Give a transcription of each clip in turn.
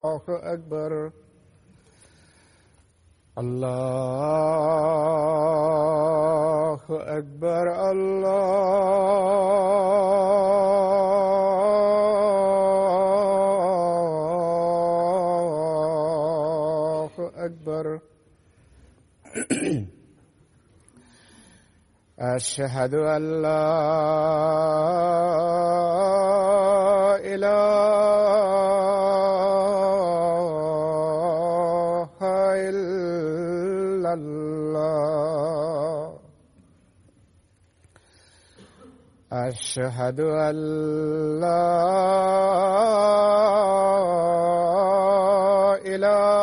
الله أكبر. الله أكبر. الله أكبر. أشهد أن لا إله إلا الله. أشهد أن لا إله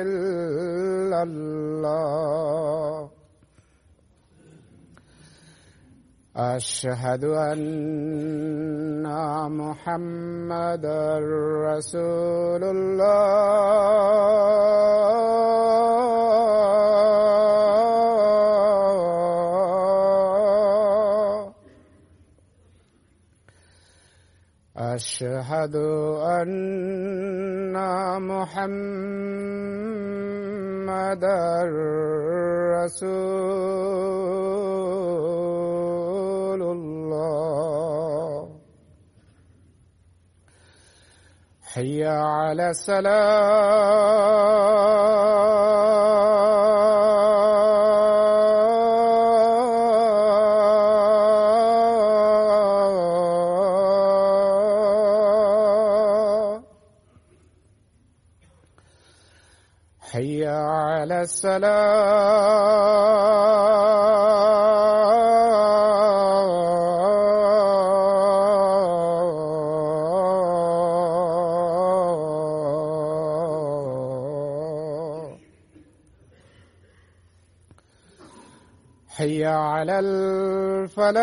إلا الله. أشهد أن محمدًا رسول الله. أشهد أن محمدًا رسول الله. حي على الصلاة. حي على الصلاة. حي على الفلاح.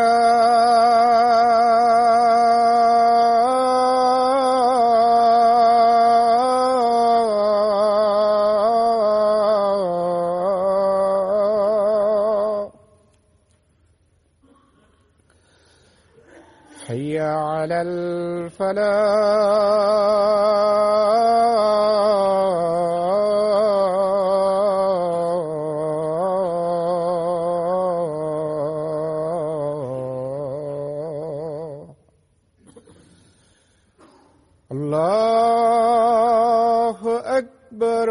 حي على الفلاح. الله أكبر.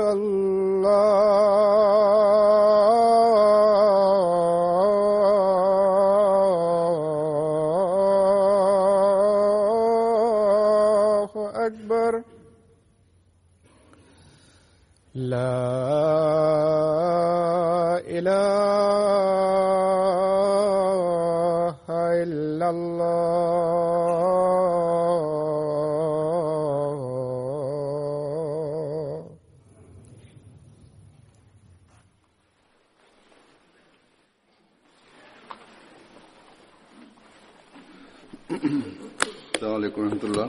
الله أكبر. لا إله إلا الله. السلام عليكم ورحمة الله.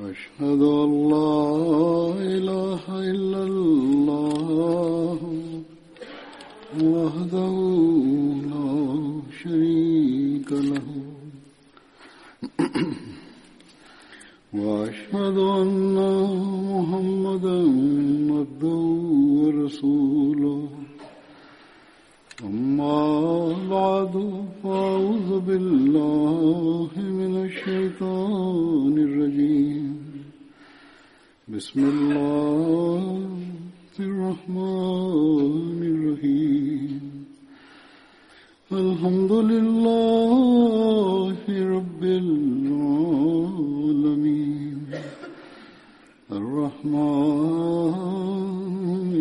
أشهد أن لا إله إلا الله وحده لا شريك له وأشهد أن محمدًا عبده ورسوله. أما بعد فأعوذ بالله من الشيطان الرجيم. بسم الله الرحمن الرحيم. الحمد لله رب العالمين. الرحمن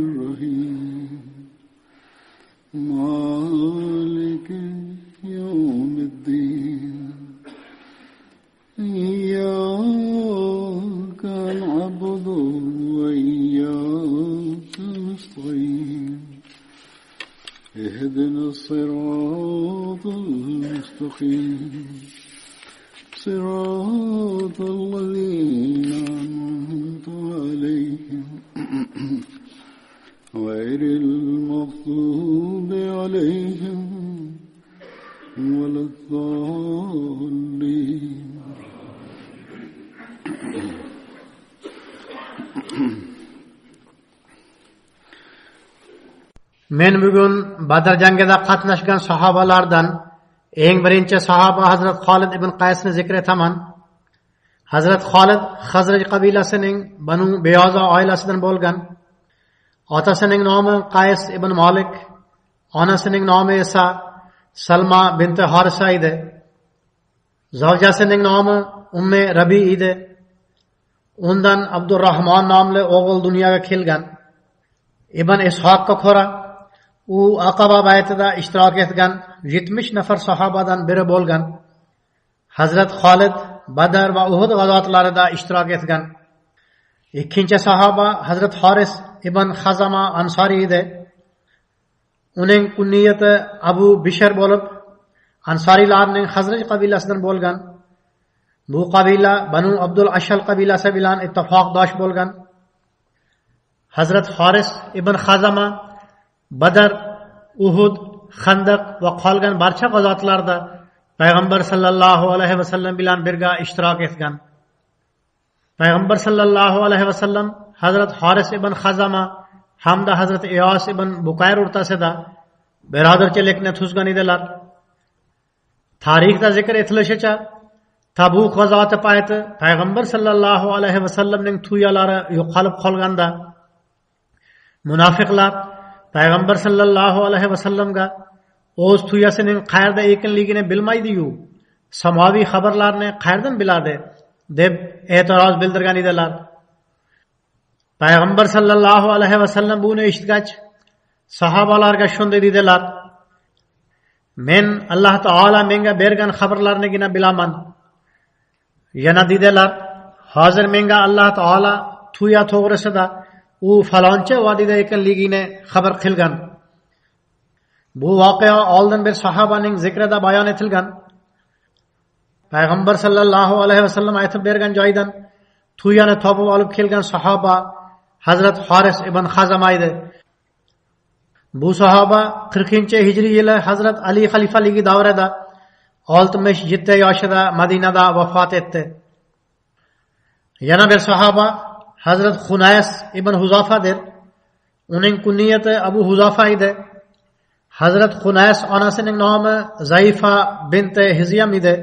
الرحيم. مالك اهدنا الصراط المستقيم صراط الذين أنعمت عليهم غير المغضوب عليهم ولا الضالين. Men bugun Badr jangida qatnashgan sahobalardan eng birinchi sahoba Hazrat Xolid ibn Qaysni zikr etaman. Hazrat Xolid Xazraj qabilasining Banu Beyoza oilasidan bo'lgan. Otasining nomi Qays ibn Malik, onasining nomi esa Salma bint Harisa edi. Zavjasining nomi Ummi Rabi edi. Undan Abdurrahmon nomli o'g'il dunyoga kelgan. Ibn Ishoqqa ko'ra u Aqaba baytida ishtirok etgan 70 nafar sahobadan biri bo'lgan. Hazrat Xolid Badr va Uhud g'azotlarida ishtirok etgan. Ikkinchi sahoba Hazrat Haris ibn Xazama Ansari edi. Uning kunniyati Abu Bishr bo'lib, Ansarilarning Xazraj qabilasidan bo'lgan. Bu qabila Banu Abdul Ashal qabilasi bilan ittifoqdosh bo'lgan. Hazrat Haris ibn Xazama Badr, Uhud, Xandaq va qolgan barcha g'azotlarda Payg'ambar sallallohu alayhi vasallam bilan birga ishtirok etgan. Payg'ambar sallallohu alayhi vasallam Hazrat Haris ibn Xazama hamda Hazrat Iyos ibn Buqayr o'rtasida birodarchilikni tuzgan edilar. Tarixda zikr etilishicha, Tabuk g'azoti payti Payg'ambar sallallohu alayhi vasallamning tuyalari yo'qolib qolganda munofiqlar Payg'ambar sallallohu alayhi vasallamga o'z tuyasining qayerda ekanligini bilmaydi-yu, samoviy xabarlarni qayerdan biladi deb e'tiroz bildirgan edilar. Payg'ambar sallallohu alayhi vasallam buni eshitgach, sahobalarga shunday dedilar: "Men Alloh taolo menga bergan xabarlarnigina bilaman." Yana dedilar: "Hozir menga Alloh taolo tuya to'g'risida u faloncha vodida ekanligini xabar qilgan." Bu voqea oldin bir sahobaning zikrida bayon etilgan. Payg'ambar sallallohu alayhi vasallam aytib bergan joydan tuyani topib olib kelgan sahoba Hazrat Haris ibn Xazama edi. Bu sahoba 40-hijriy yili Hazrat Ali xalifaligi davrida 67 yoshida Madinada vafot etdi. Yana bir sahoba Hazrat Xunays ibn Huzafadir. Uning kunniyati Abu Huzafa edi. Hazrat Xunays onasining nomi Zaifa bint Hizyam edi.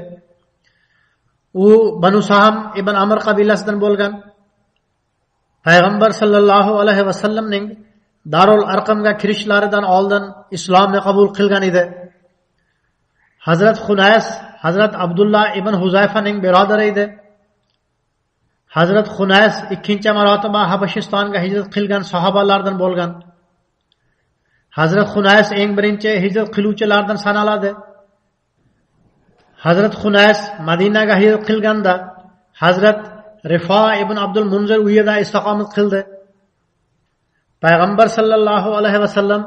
U Banu Saham ibn Amr qabilasidan bo'lgan. Payg'ambar sallallohu alayhi vasallamning Darul Arqamga kirishlaridan oldin islomni qabul qilgan edi. Hazrat Xunays Hazrat Abdullah ibn Huzayfaning birodari edi. Hazrat Xunays ikkinchi marotaba Habashistonga hijrat qilgan sahobalardan bo'lgan. Hazrat Xunays eng birinchi hijrat qiluvchilardan sanaladi. Hazrat Xunays Madinaga hijrat qilganda Hazrat Rifa ibn Abdul Munzir uyida istiqomat qildi. Payg'ambar sallallohu alayhi vasallam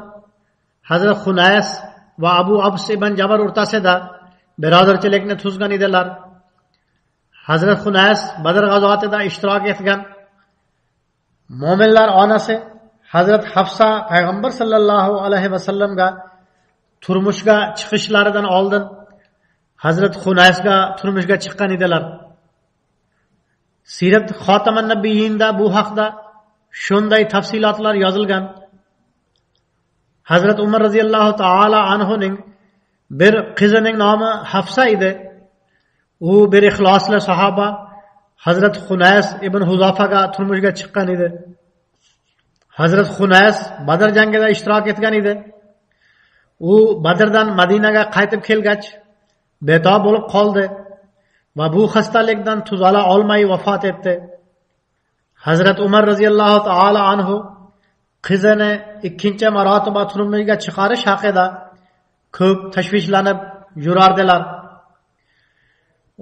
Hazrat Xunays va Abu Abs ibn Jabr o'rtasida birodarchilikni tuzgan edilar. Hazrat Xunays Badr g'azotida ishtirok etgan. Mo'minlar onasi Hazrat Hafsa Payg'ambar sallallohu alayhi vasallamga turmushga chiqishlaridan oldin Hazrat Xunaysga turmushga chiqqan edilar. Sirat Xotaman Nabiyinda bu haqda shunday tafsilotlar yozilgan. Hazrat Umar radhiyallohu ta'ala anhuning bir qizining nomi Hafsa edi. U bir ixlosli sahoba Hazrat Xunays ibn Huzafaga turmushga chiqqan edi. Hazrat Xunays Badr jangida ishtirok etgan edi. U Badrdan Madinaga qaytib kelgach betob bo'lib qoldi va bu xastalikdan tuzala olmay vafot etdi. Hazrat Umar radhiyallohu ta'ala anhu qizini ikkinchi marotaba turmushga chiqarish haqida ko'p tashvishlanib yurardilar.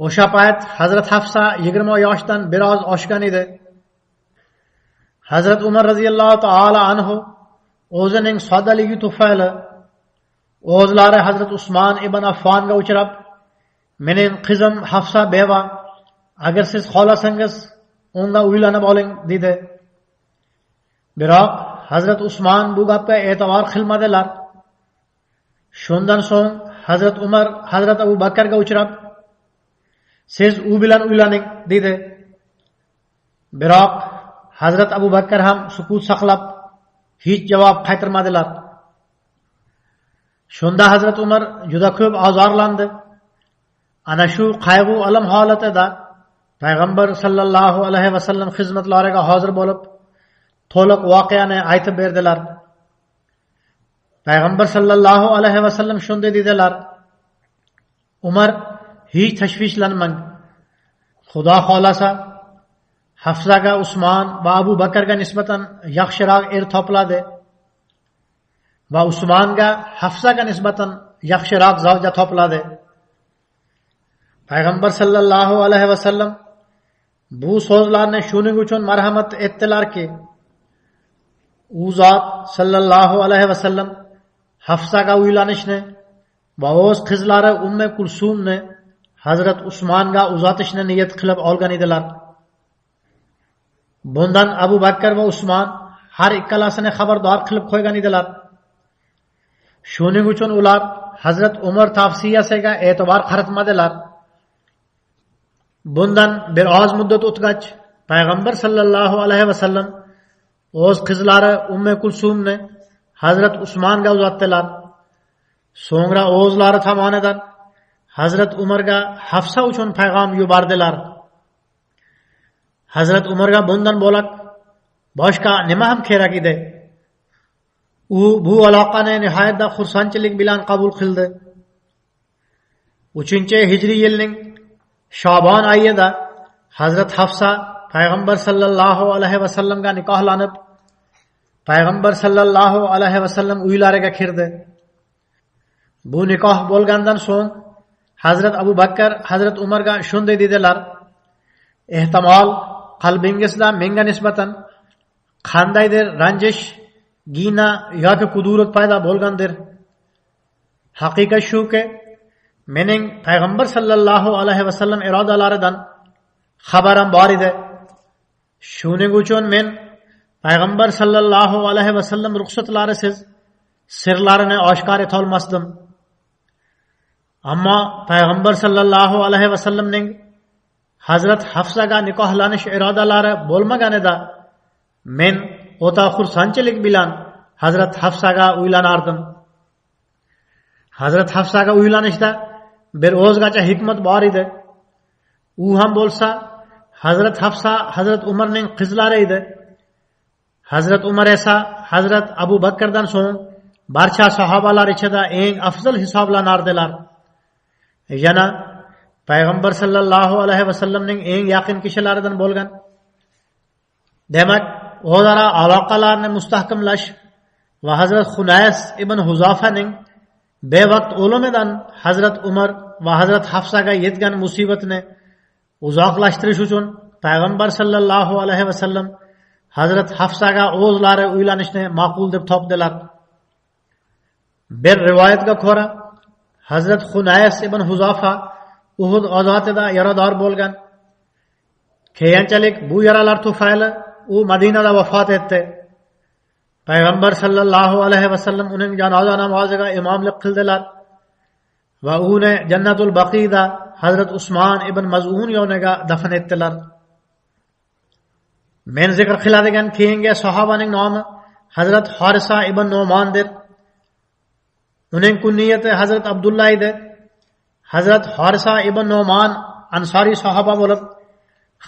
O'sha payt Hazrat Hafsa 20 yoshdan biroz oshgan edi. Hazrat Umar radhiyallohu ta'ala anhu o'zining soddaligi tufayli o'zlari Hazrat Usmon ibn Affonga uchrab, mening qizim Hafsa beva, agar siz xohlasangiz unga uylanib oling dedi. Biroq Hazrat Usmon bu gapga e'tibor qilmadilar. Shundan so'ng Hazrat Umar Hazrat Abu Bakrga uchrab, siz u bilan uylaning dedi. Biroq Hazrat Abu Bakr ham sukut saqlab hech javob qaytarmadilar. Shunda Hazrat Umar juda ko'p azorlandi. Ana shu qayg'u alam holatida Payg'ambar sallallohu alayhi vasallam xizmatlariga hozir bo'lib, to'liq voqeani aytib berdilar. Payg'ambar sallallohu alayhi vasallam shunday dedilar: Umar, hech tashvishlanmang. Xudo xolasa Hafsaga Usmon va Abu Bakrga nisbatan yaxshiroq topiladi va Usmonga Hafsaga nisbatan yaxshiroq zavja topiladi. Payg'ambar sallallohu alayhi vasallam bu so'zlarni shuning uchun marhamat etdilarki, u zot sallallohu alayhi vasallam Hafsaga uylanishni va o'z qizlari Ummu Kulsumni Hazrat Usmonga uzatishni niyat qilib olgan edilar. Bundan Abu Bakr va Usmon har ikkalasini xabardor qilib qo'ygan edilar. Shuning uchun ular Hazrat Umar tavsiyasiga e'tibor qaratmadilar. Bundan bir oz muddat o'tgach, Payg'ambar sallallohu alayhi vasallam o'z qizlari Ummu Kulsumni Hazrat Usmonga uzatdilar. So'ngra o'zlari tomonidan Hazrat Umarga Hafsa uchun payg'am yubordilar. Hazrat Umarga bundan bo'lak boshqa nima ham kerak edi? U bu aloqani nihoyatda xursandchilik bilan qabul qildi. 3-hijriy yilning Shobon oyida Hazrat Hafsa Payg'ambar sallallohu alayhi vasallamga nikohlanib, Payg'ambar sallallohu alayhi vasallam uylariga kirdi. Bu nikoh bo'lgandan so'ng Hazrat Abu Bakr Hazrat Umarga shunday dedilar: ehtimol qalbingizda menga nisbatan qandaydir ranjish, gina yoki kudurat paydo bo'lgandir. Haqiqat shuki, mening Payg'ambar sallallohu alayhi vasallam irodalaridan xabarim bor edi. Shuning uchun men Payg'ambar sallallohu alayhi vasallam ruxsatlarisiz sirlarini oshkor eta olmasdim. Ammo Payg'ambar sallallohu alayhi vasallamning Hazrat Hafsaga nikohlanish irodalari bo'lmaganida men o'ta xursandchilik bilan Hazrat Hafsaga uylanardim. Hazrat Hafsaga uylanishda bir o'zgacha hikmat bor edi. U ham bo'lsa Hazrat Hafsa Hazrat Umarning qizlari edi. Hazrat Umar esa Hazrat Abu Bakrdan so'ng barcha sahobalar ichida eng afzal hisoblanardilar. Yana Payg'ambar sallallohu alayhi vasallamning eng yaqin kishilaridan bo'lgan. Demak, o'zaro aloqalarni mustahkamlash va Hazrat Xunays ibn Huzofaning bevaqt o'limidan Hazrat Umar va Hazrat Hafsaga yetgan musibatni uzoqlashtirish uchun Payg'ambar sallallohu alayhi vasallam Hazrat Hafsaga o'zlari uylanishni ma'qul deb topdilar. Bir rivoyatga ko'ra, Hazrat Xunays ibn Huzofa Uhud g'azotida yarador bo'lgan. Keyinchalik bu yaralar tufayli u Madinada vafot etdi. Payg'ambar sallallohu alayhi vasallam uning janoza namoziga imomlik qildilar va uni Jannatul Baqiyda Hazrat Usmon ibn Maz'un yoniga dafn etdilar. Men zikr qiladigan keyingi sahobaning nomi Hazrat Harisa ibn Nu'mondir. Uning kunniyati Hazrat Abdullah edi. Hazrat Harisa ibn Nu'mon Ansari sahoba bo'lib,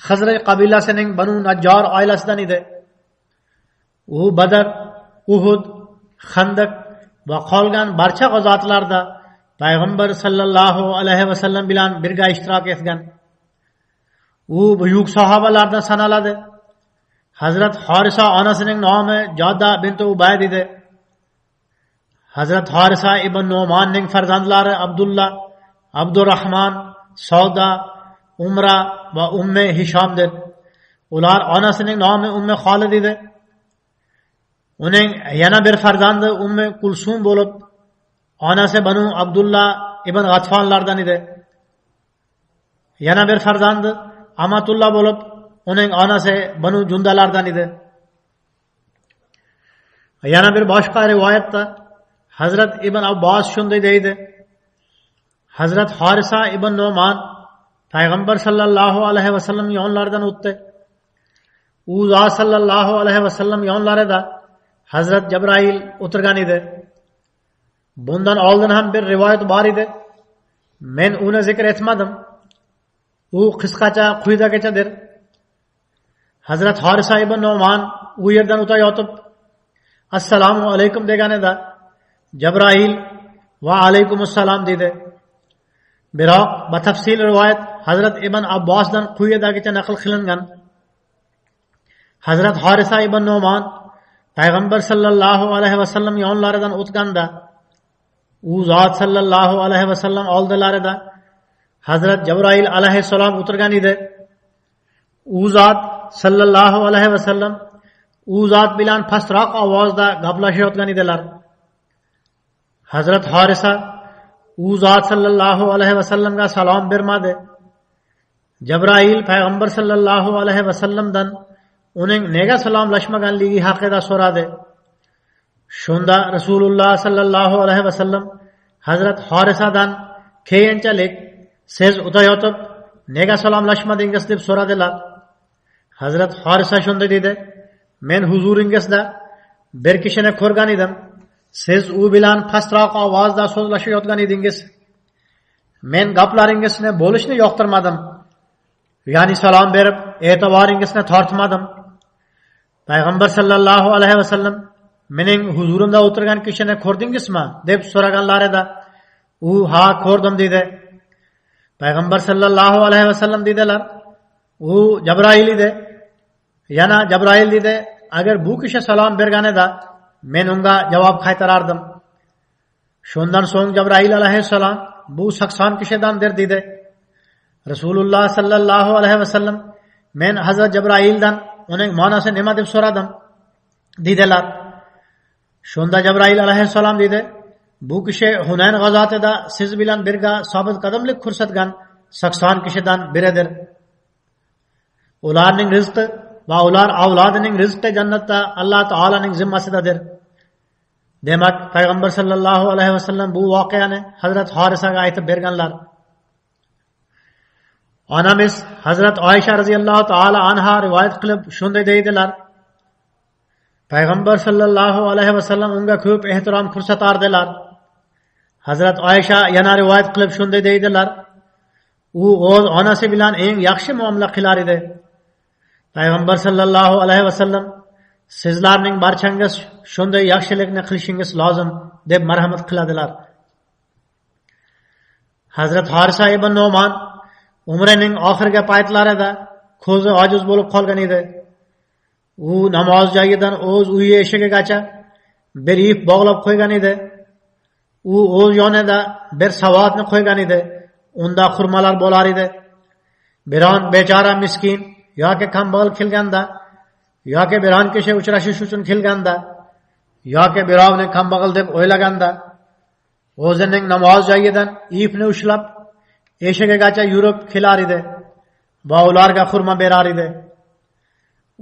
Xazraj qabilasining Banu Najjar oilasidan edi. U Badr, Uhud, Xandaq va qolgan barcha g'azotlarda Payg'ambar sallallohu alayhi vasallam bilan birga ishtirok etgan. U buyuk sahobalardan sanaladi. Hazrat Harisa onasining nomi Jodda bint Ubayd edi. Hazrat Harisa ibn Nu'monning farzandlari Abdullah, Abdurrahman, Sauda, Umra va Umme Hishomdir. Ular onasining nomi Umme Xolid edi. Uning yana bir farzandi Umme Kulsum bo'lib, onasi Banu Abdullah ibn G'atfonlardan edi. Yana bir farzandi Amatullah bo'lib, uning onasi Banu Jundalardan edi. Yana bir boshqa rivoyatda Hazrat Ibn Abbos shunday deydi: Hazrat Harisa ibn Nu'man Payg'ambar sallallohu alayhi vasallam yonlaridan o'tdi. U zot sallallohu alayhi vasallam yonlarida Hazrat Jabroil o'tirgan edi. Bundan oldin ham bir rivoyat bor edi. Men uni zikr etmadim. U qisqacha quyidagichadir. Hazrat Harisa ibn Nu'man u yerdan o'tayotib Assalomu alaykum deganida Jabroil va alaykum assalom dedi. Biroq batafsil rivoyat Hazrat Ibn Abbosdan quyidagicha naql qilingan. Hazrat Harisa ibn Nu'man Payg'ambar sallallohu alayhi vasallam yonlaridan o'tganda u zot sallallohu alayhi vasallam oldilarida Hazrat Jabroil alayhissalom o'tirgan edi. U zot sallallohu alayhi vasallam u zot bilan pastroq ovozda gaplashayotgan edilar. Hazrat Harisa u zot sallallohu alayhi vasallamga salom bermadi. Jabroil Payg'ambar sallallohu alayhi vasallamdan uning nega salomlashmaganligi haqida so'radi. Shunda Rasululloh sallallohu alayhi vasallam Hazrat Harisadan keyinchalik siz o'tayotib nega salomlashmadingiz deb so'radilar. Hazrat Harisa shunday dedi: Men huzuringizda bir kishini ko'rgan edim. Siz u bilan pastroq ovozda so'zlashayotgan edingiz. Men gaplaringizni bo'lishni yoqtirmadim. Ya'ni salom berib, e'tiboringizni tortmadim. Payg'ambar sallallohu alayhi vasallam mening huzurimda o'tirgan kishini ko'rdingizmi deb so'raganlarida u ha ko'rdim dedi. Payg'ambar sallallohu alayhi vasallam dedilar: U Jabroil edi. Yana Jabroil dedi: Agar bu kishi salom berganida men unga javob qaytarardim. Shundan so'ng Jabroil alayhissalom bu 80 kishidandir dedi. Rasululloh sallallohu alayhi vasallam men Hazrat Jabroildan uning ma'nosi nima deb so'radim dedilar. Shunda Jabroil alayhissalom dedi: Bu kishi Hunayn g'azotida siz bilan birga sobit qadamlik ko'rsatgan 80 kishidan biridir. Ularning rizqi va ular avlodining rizqi jannatda Alloh taolaning zimmasidadir. Demak, Payg'ambar sallallohu alayhi vasallam bu voqeani Hazrat Harisaga aytib berganlar. Onamiz Hazrat Oysha radhiyallohu taala anha rivoyat qilib shunday deydilar: Payg'ambar sallallohu alayhi vasallam unga ko'p ehtirom ko'rsatardilar. Hazrat Oysha yana rivoyat qilib shunday deydilar: U o'z onasi bilan eng yaxshi muomala qilar edi. Payg'ambar sallallohu alayhi vasallam sizlarning barchangiz shunday yaxshilikni qilishingiz lozim deb marhamat qiladilar. Hazrat Harisa ibn Nu'man umrining oxirgi paytlarida ko'zi ojiz bo'lib qolgan edi. U namoz joyidan o'z uyi eshigigacha bir ip bog'lab qo'ygan edi. U o'z yonida bir savatni qo'ygan edi. Unda xurmalar bo'lar edi. Biron bechora miskin yoki kambag'al kelganda yoki biron kishi uchrashish uchun kelganda yoki birovni kambag'al deb o'ylaganda o'zining namoz joyidan ipni ushlab eshigigacha yurib kelar edi va ularga xurma berar edi.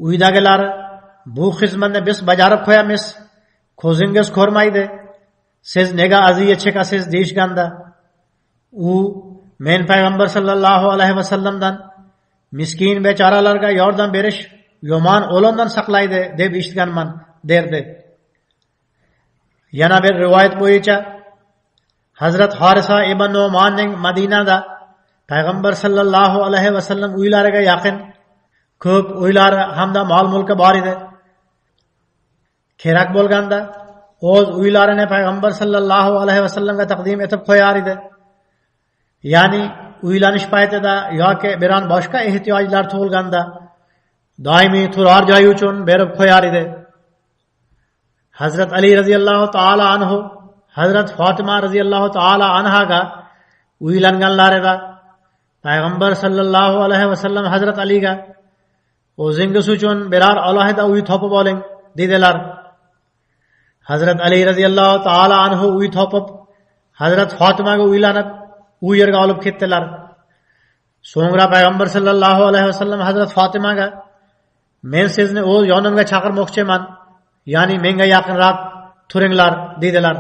Uydagilar bu xizmatni biz bajarib qo'yamiz, ko'zingiz ko'rmaydi, siz nega aziyat chekasiz deyishganda u men Payg'ambar sallallohu alayhi vasallamdan miskin bechoralarga yordam berish yomon o'limdan saqlaydi deb eshitganman derdi. Yana bir rivoyat bo'yicha Hazrat Harisa ibn Nu'manning Madinada Payg'ambar sallallohu alayhi vasallam uylariga yaqin ko'p uylari hamda mol-mulki bor edi. Kerak bo'lganda o'z uylarini Payg'ambar sallallohu alayhi vasallamga taqdim etib qo'yar edi. Ya'ni uylanish paytida yoki biron boshqa ehtiyojlar tug'ilganda doimiy turar joy uchun berib qo'yar edi. Hazrat Ali radhiyallohu taala anhu Hazrat Fatima radhiyallohu taala anhaga uylanganlarida Payg'ambar sallallohu alayhi vasallam Hazrat Aliga o'zingiz uchun biror alohida uy topib oling dedilar. Hazrat Ali radhiyallohu taala anhu uy topib Hazrat Fatimaga uylanib, u yerga olib ketdilar. So'ngra payg'ambar sallallohu alayhi vasallam Hazrat Fatimaga men sizni o'z yonimga chaqirmoqchiman, ya'ni menga yaqinroq turinglar dedilar.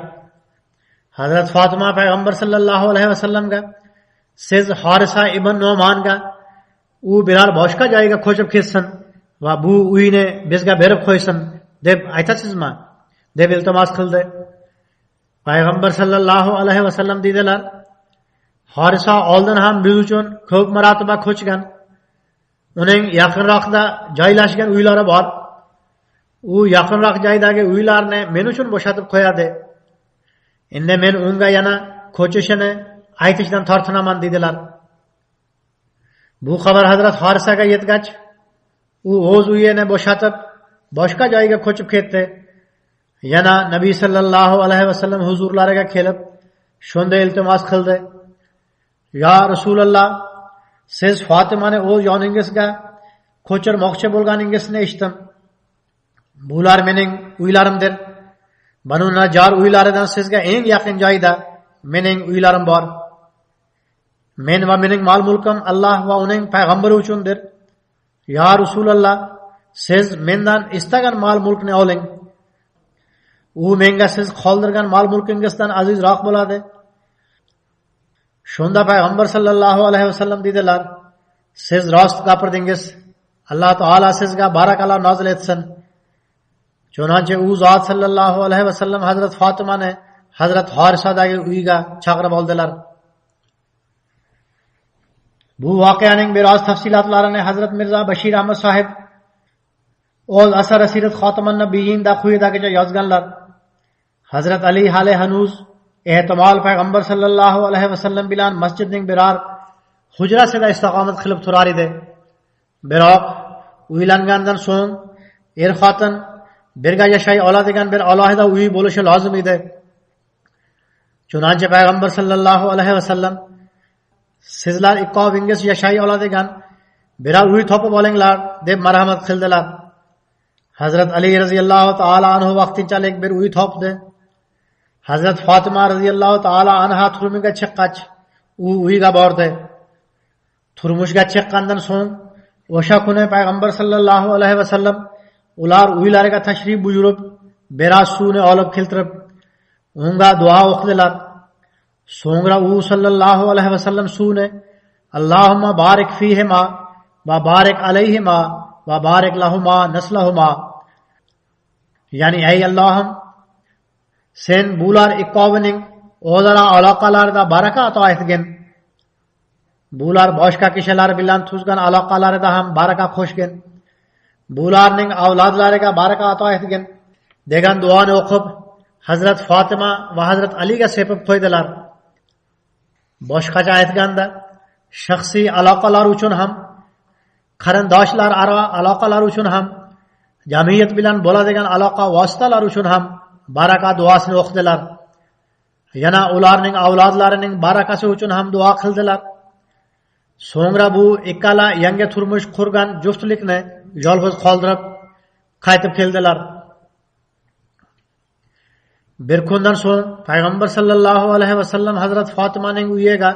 Hazrat Fatima payg'ambar sallallohu alayhi vasallamga siz Harisa ibn Nu'manga u biror boshqa joyga ko'chib ketsin va bu uyni bizga berib qo'ysin deb aytasizmi? deb iltimos qildi. Payg'ambar sallallohu alayhi vasallam dedilar, Harisa oldin ham biz uchun ko'p marotaba ko'chgan. Uning yaqinroqda joylashgan uylari bor. U yaqinroq joydagi uylarni men uchun bo'shatib qo'yadi. Endi men unga yana ko'chishini aytishdan tortinaman dedilar. Bu xabar Hazrat Harisaga yetgach, u o'z uyini bo'shatib boshqa joyga ko'chib ketdi. Yana Nabiy sallallohu alayhi vasallam huzurlariga kelib, shunday iltimos qildi: "Ya Rasululloh, siz Fatimani o'z yoningizga ko'chirmoqchi bo'lganingizni eshitdim. Bular mening uylarimdir. Banu Najjar uylaridan sizga eng yaqin joyda mening uylarim bor. Men va mening mol-mulkim Alloh va uning payg'ambari uchundir. Ya Rasululloh, siz mendan istagan mol-mulkni oling. U menga siz qoldirgan mol-mulkingizdan azizroq bo'ladi." Shunda payg'ambar sallallohu alayhi vasallam dedilar: "Siz rost gapirdingiz. Alloh taolo sizga barakalloh nozil etsin." Chunonchi u zot sallallohu alayhi vasallam Hazrat Fatimani Hazrat Harisadagi uyiga chaqirib oldilar. Bu voqeaning biroz tafsilotlarini Hazrat Mirzo Bashir Ahmad sahib o'z asari Sirat Xotiman Nabiyinda quyidagicha yozganlar. Hazrat Ali hali hanuz ehtimol payg'ambar sallallohu alayhi vasallam bilan masjidning biror hujrasida istiqomat qilib turar edi. Biroq uylangandan so'ng xotin birga yashay oladigan bir alohida uy bo'lishi lozim edi. Chunonchi payg'ambar sallallohu alayhi vasallam sizlar ikkovingiz yashay oladigan biror uy topib olinglar deb marhamat qildilar. Hazrat Ali radhiyallohu taala anhu vaqtinchalik bir uy topdi. Hazrat Fatima radhiyallohu taala anha turmushga chiqqach, u uyga bordi. Turmushga chiqqandan so'ng o'sha kuni payg'ambar sallallohu alayhi vasallam ular uylariga tashrif buyurib, biroz suvni olib keltirib, unga duo o'qidilar. So'ngra u sallallohu alayhi vasallam suvni Allohumma barik fihima va barik alayhima va barik lahuma naslahuma, ya'ni ey Allohim, sen bular ikkovining o'zaro aloqalarida baraka ato etgin. Bular boshqa kishilar bilan tuzgan aloqalarida ham baraka qo'shgin. Bularning avlodlariga baraka ato etgin degan duoni o'qib, Hazrat Fatima va Hazrat Aliga sepib qo'ydilar. Boshqacha aytganda, shaxsiy aloqalar uchun ham, qarindoshlar aro aloqalar uchun ham, jamiyat bilan bo'ladigan aloqa vositalar uchun ham baraka duosini o'qidilar. Yana ularning avlodlarining barakasi uchun ham duo qildilar. So'ngra bu ikkala yangi turmush qurgan juftlikni yolg'iz qoldirib qaytib keldilar. Bir kundan so'ng payg'ambar sallallohu alayhi vasallam Hazrat Fatimaning uyiga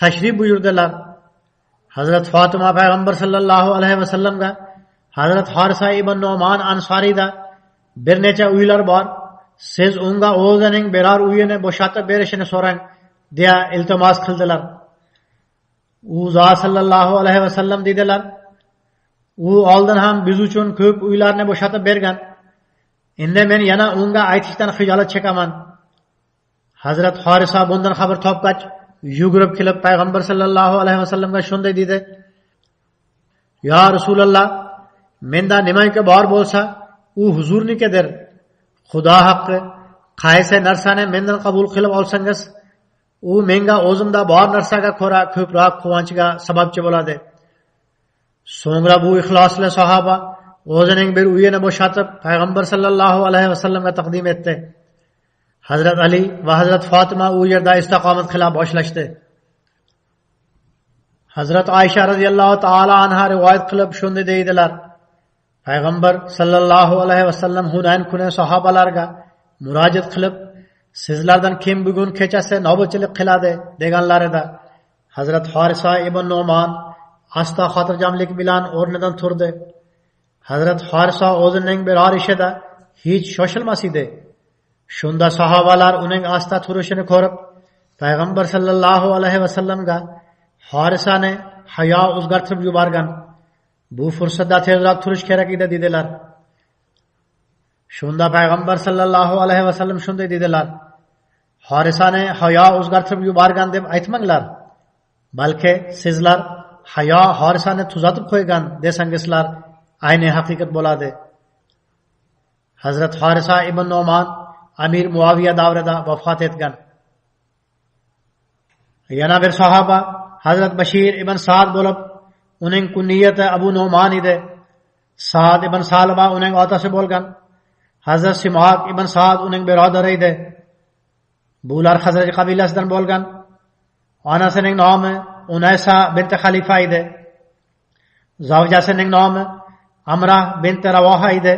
tashrif buyurdilar. Hazrat Fatima payg'ambar sallallohu alayhi vasallamga Hazrat Harisa ibn Nu'man Ansariyda bir necha uylar bor. Siz unga o'zining biror uyini bo'shatib berishini so'rang deya iltimos qildilar. U zot sallallohu alayhi vasallam dedilar: "U oldin ham biz uchun ko'p uylarni bo'shatib bergan. Endi men yana unga aytishdan xijolat chekaman." Hazrat Harisa bundan xabar topgach, yugurib kelib payg'ambar sallallohu alayhi vasallamga shunday dedi: "Ya Rasululloh, menda nimaiki bor bo'lsa, u huzurnikidir. Xudo haqqi, qaysi narsani mendan qabul qilib olsangiz, u menga o'zimda bor narsaga ko'ra ko'proq quvonchga sababchi bo'ladi." So'ngra bu ixlosli sahoba o'zining bir uyini bo'shatib payg'ambar sallallohu alayhi vasallamga taqdim etdi. Hazrat Ali va Hazrat Fatima u yerda istiqomat qila boshlashdi. Hazrat Aisha radhiyallohu taala anha rivoyat qilib shunday deydilar: Payg'ambar sallallohu alayhi vasallam Hunayn kuni sahobalarga murojaat qilib, sizlardan kim bugun kechasi navbatchilik qiladi deganlarida Hazrat Harisa ibn Nu'man asta xotirjamlik bilan o'rnidan turdi. Hazrat Harisa o'zining biror ishida hech shoshilmas edi. Shunda sahobalar uning asta turishini ko'rib, payg'ambar sallallohu alayhi vasallamga Harisani hayo o'zgartirib yuborgan. Bu fursatda tezroq turish kerak edi dedilar. Shunda payg'ambar sallallohu alayhi vasallam shunday dedilar: Harisani hayo o'zgartirib yuborgan deb aytmanglar. Balki sizlar hayo Harisani tuzatib qo'ygan desangizlar, ayni haqiqat bo'ladi. Hazrat Harisa ibn Nu'man Amir Muaviya davrida vafot etgan. Yana bir sahoba Hazrat Bashir ibn Sa'd bo'lib, uning kunniyati Abu Nu'man edi. Sa'd ibn Salama uning otasi bo'lgan. Hazrat Simak ibn Sa'd uning birodari edi. Bular Hazrat qabilasidan bo'lgan. Onasining nomi Unaysa bint Xalifa edi. Zavjasining nomi Amra bint Ravoha edi.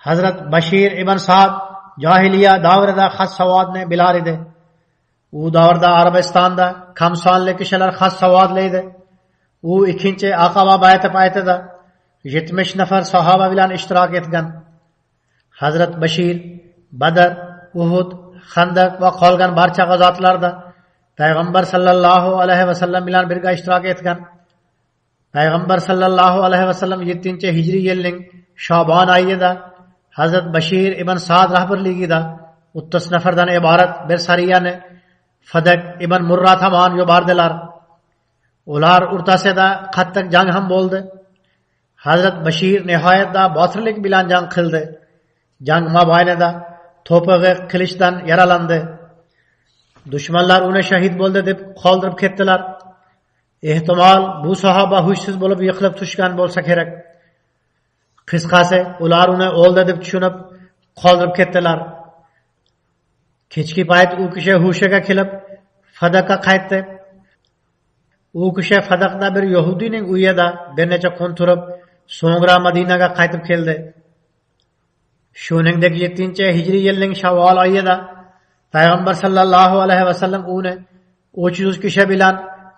Hazrat Bashir ibn Sa'd jahiliya davrida xat savodni bilar edi. U davrda Arabistonda kam sonli kishilar xat savodlaydi. U ikkinchi Aqaba bayti paytida 70 nafar sahoba bilan ishtirok etgan. Hazrat Bashir Badr, Uhud, Xandaq va qolgan barcha g'azotlarda payg'ambar sallallohu alayhi vasallam bilan birga ishtirok etgan. Payg'ambar sallallohu alayhi vasallam 7-hijriy yilning Shobon oyida Hazrat Bashir ibn Sa'd rahbarligida 30 nafardan iborat bir sariyani Fadak ibn Murra tomon yubordilar. Ular o'rtasida qattiq jang ham bo'ldi. Hazrat Bashir nihoyatda botirlik bilan jang qildi. Jang mobaynida to'pig'i qilichdan yaralandi. Dushmanlar uni shahid bo'ldi deb qoldirib ketdilar. Ehtimol bu sahoba hushsiz bo'lib yiqilib tushgan bo'lsa kerak. Qisqasi ular uni o'ldi deb tushunib qoldirib ketdilar. Kechki payt u kishi hushiga kelib Fadaqqa qaytdi. U kishi Fadaqda bir yahudiyning uyida bir necha kun turib, so'ngra Madinaga qaytib keldi. Shuningdek 7-hijriy yilning Shavvol oyida payg'ambar sallallohu alayhi vasallam uni 300 kishi bilan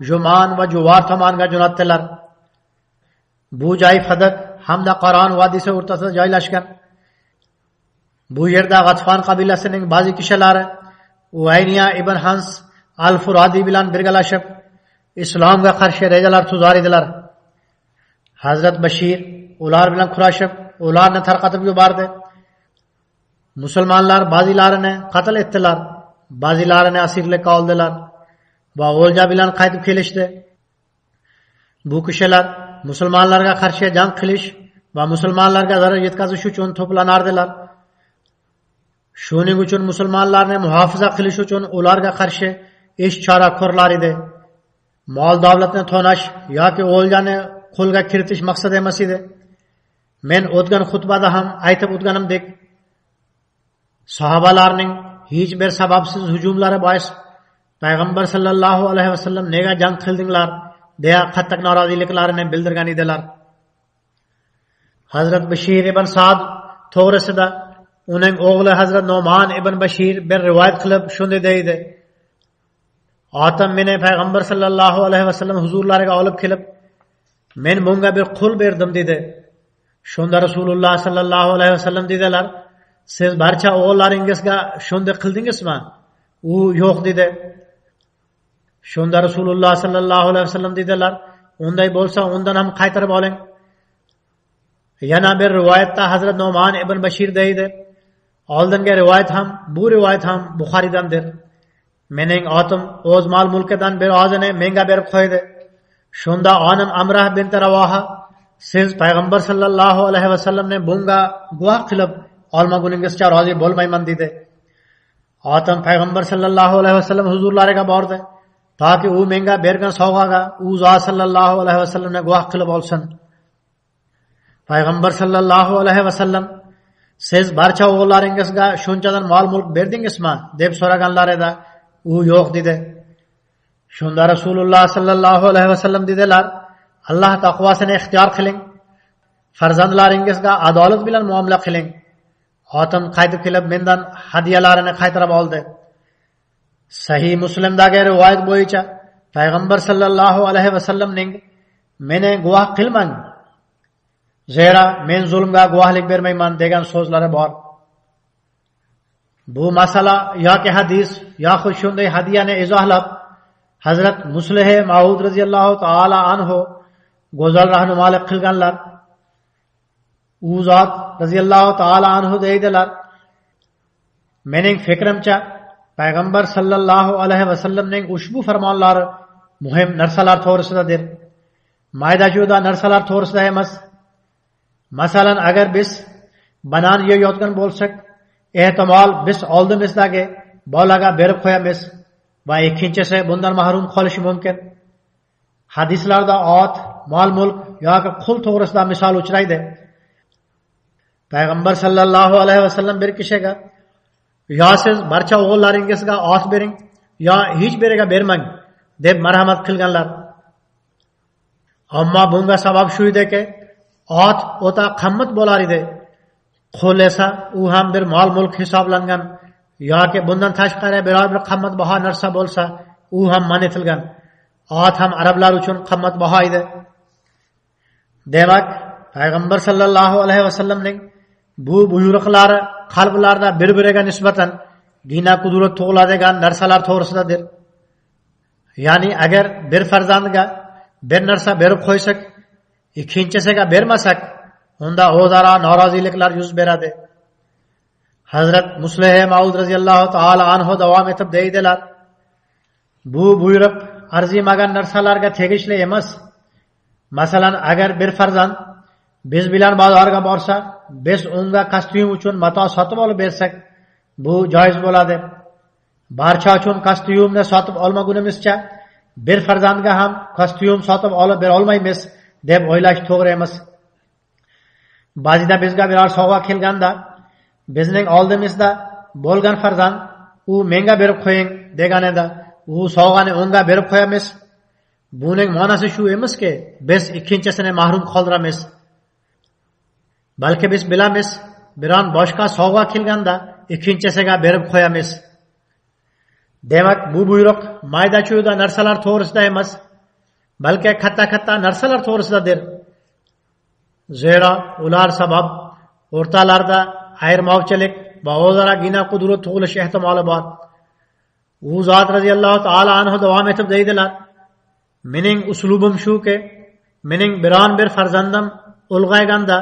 Juman va Juvar tomoniga jo'natdilar. Bu joy Fadaq hamda Qoron vodiysi o'rtasida joylashgan. Bu yerda G'atfon qabilasining ba'zi kishilari Uayniya ibn Hans al-Furadi bilan birgalashib islomga qarshi rejalar tuzar edilar. Hazrat Bashir ular bilan kurashib, ularni tarqatib yubordi. Musulmonlar ba'zilarini qatl etdilar, ba'zilarini asirlikka oldilar va o'lja bilan qaytib kelishdi. Bu kishilar musulmonlarga qarshi jang qilish va musulmonlarga zarar yetkazish uchun to'planardilar. Shuning uchun musulmonlarni muhofaza qilish uchun ularga qarshi ish chora ko'rilar edi. Mol davlatni to'nash yoki o'ljani qo'lga kiritish maqsad emas edi. Men o'tgan xutbada ham aytib o'tganimdek, sahobalarning hech bir sababsiz hujumlari bois payg'ambar sallallohu alayhi vasallam nega jang qildinglar deya qattiq noroziliklarini bildirgan edilar. Hazrat Bashir ibn Sa'd to'g'risida uning o'g'li Hazrat Nu'man ibn Bashir bir rivoyat qilib shunday deydi: Otam meni payg'ambar sallallohu alayhi vasallam huzurlariga olib kelib, men bunga bir qul berdim dedi. Shunda Rasululloh sallallohu alayhi vasallam dedilar: Siz barcha o'g'illaringizga shunday qildingizmi? U yo'q dedi. Shunda Rasululloh sallallohu alayhi vasallam dedilar: Unday bo'lsa undan ham qaytarib oling. Yana bir rivoyatda Hazrat Nu'man ibn Bashir deydi: Oldingi rivoyat ham, bu rivoyat ham Buxoriydandir. Mening otim o'z mol mulkidan bir ozini menga berib qo'ydi. Shunda onim Amrah bint Ravoha: Siz payg'ambar sallallohu alayhi vasallamni bunga guvoh qilib olmaguningizcha rozi bo'lmayman dedi. Otam payg'ambar sallallohu alayhi vasallam huzurlariga bordi, toki u menga bergan sovg'aga u zot sallallohu alayhi vasallamni guvoh qilib olsin. Payg'ambar sallallohu alayhi vasallam: Siz barcha o'g'illaringizga shunchadan mol mulk berdingizmi deb so'raganlarida u yo'q dedi. Shunda Rasululloh sallallohu alayhi vasallam dedilar: Alloh taqvosini ixtiyor qiling. Farzandlaringizga adolat bilan muomala qiling. Xotin qaytib kelib mendan hadiyalarini qaytarib oldi. Sahih Muslimdagi rivoyat bo'yicha payg'ambar sallallohu alayhi vasallamning meni guvoh qilmang, zero men zulmga guvohlik bermayman degan so'zlari bor. Bu masala yoki hadis yoki shunday hadiyani izohlab Hazrat Muslih Maud radhiyallohu taala anhu go'zal rahnumolik qilganlar. U zot radhiyallohu taala anhu deydilar: mening fikrimcha payg'ambar sallallohu alayhi vasallamning ushbu farmonlari muhim narsalar to'g'risidadir, mayda-chuyda narsalar to'g'risida emas. Masalan, agar biz banan yeyotgan bo'lsak, ehtimol biz oldimizdagi bolaga berib qo'yamiz va ikkinchisi bundan mahrum qolishi mumkin. Hadislarda ot, mol-mulk yoki qul to'g'risida misol uchraydi. Payg'ambar sallallohu alayhi vasallam bir kishiga: yo siz barcha o'g'illaringizga ot bering, yo hech biriga bermang deb marhamat qilganlar. Ammo bunga sabab shu ediki, ot o'ta qimmat bo'lar edi. Qul esa u ham bir mol-mulk hisoblangan yoki bundan tashqari biror bir qimmatbaho narsa bo'lsa, u ham man etilgan. Ot ham arablar uchun qimmatbaho edi. Demak, payg'ambar sallallohu alayhi vasallamning bu buyruqlari qalblarda bir-biriga nisbatan dina qudrat tug'iladigan narsalar to'g'risidadir. Ya'ni agar bir farzandga bir narsa berib qo'ysak, ikkinchisiga bermasak, unda o'zaro noroziliklar yuz beradi. Hazrat Muslih Maud radhiyallohu taala anhu davom etib deydilar: bu buyruq arzimagan narsalarga tegishli emas. Masalan, agar bir farzand biz bilan bozorga borsa, biz unga kostyum uchun mato sotib olib bersak, bu joiz bo'ladi. Barcha uchun kostyumni sotib olmagunimizcha bir farzandga ham kostyum sotib olib bera olmaymiz deb o'ylash to'g'ri emas. Ba'zida bizga biror sovg'a kelganda, bizning oldimizda bo'lgan farzand u menga berib qo'ying deganida, u sovg'ani unga berib qo'yamiz. Buning ma'nosi shu emaski, biz ikkinchisini mahrum qoldiramiz. Balki biz bilamiz, biron boshqa sovg'a kelganda ikkinchisiga berib qo'yamiz. Demak, bu buyruq mayda-chuyda narsalar to'g'risida emas, balki katta-katta narsalar to'g'risidadir. Zero ular sabab o'rtalarda ayirmovchilik va o'zaro gina qudrat tug'ilish ehtimoli bor. U zot radhiyallohu taala anhu davom etib deydilar: mening uslubim shuki, mening biron bir farzandim ulg'ayganda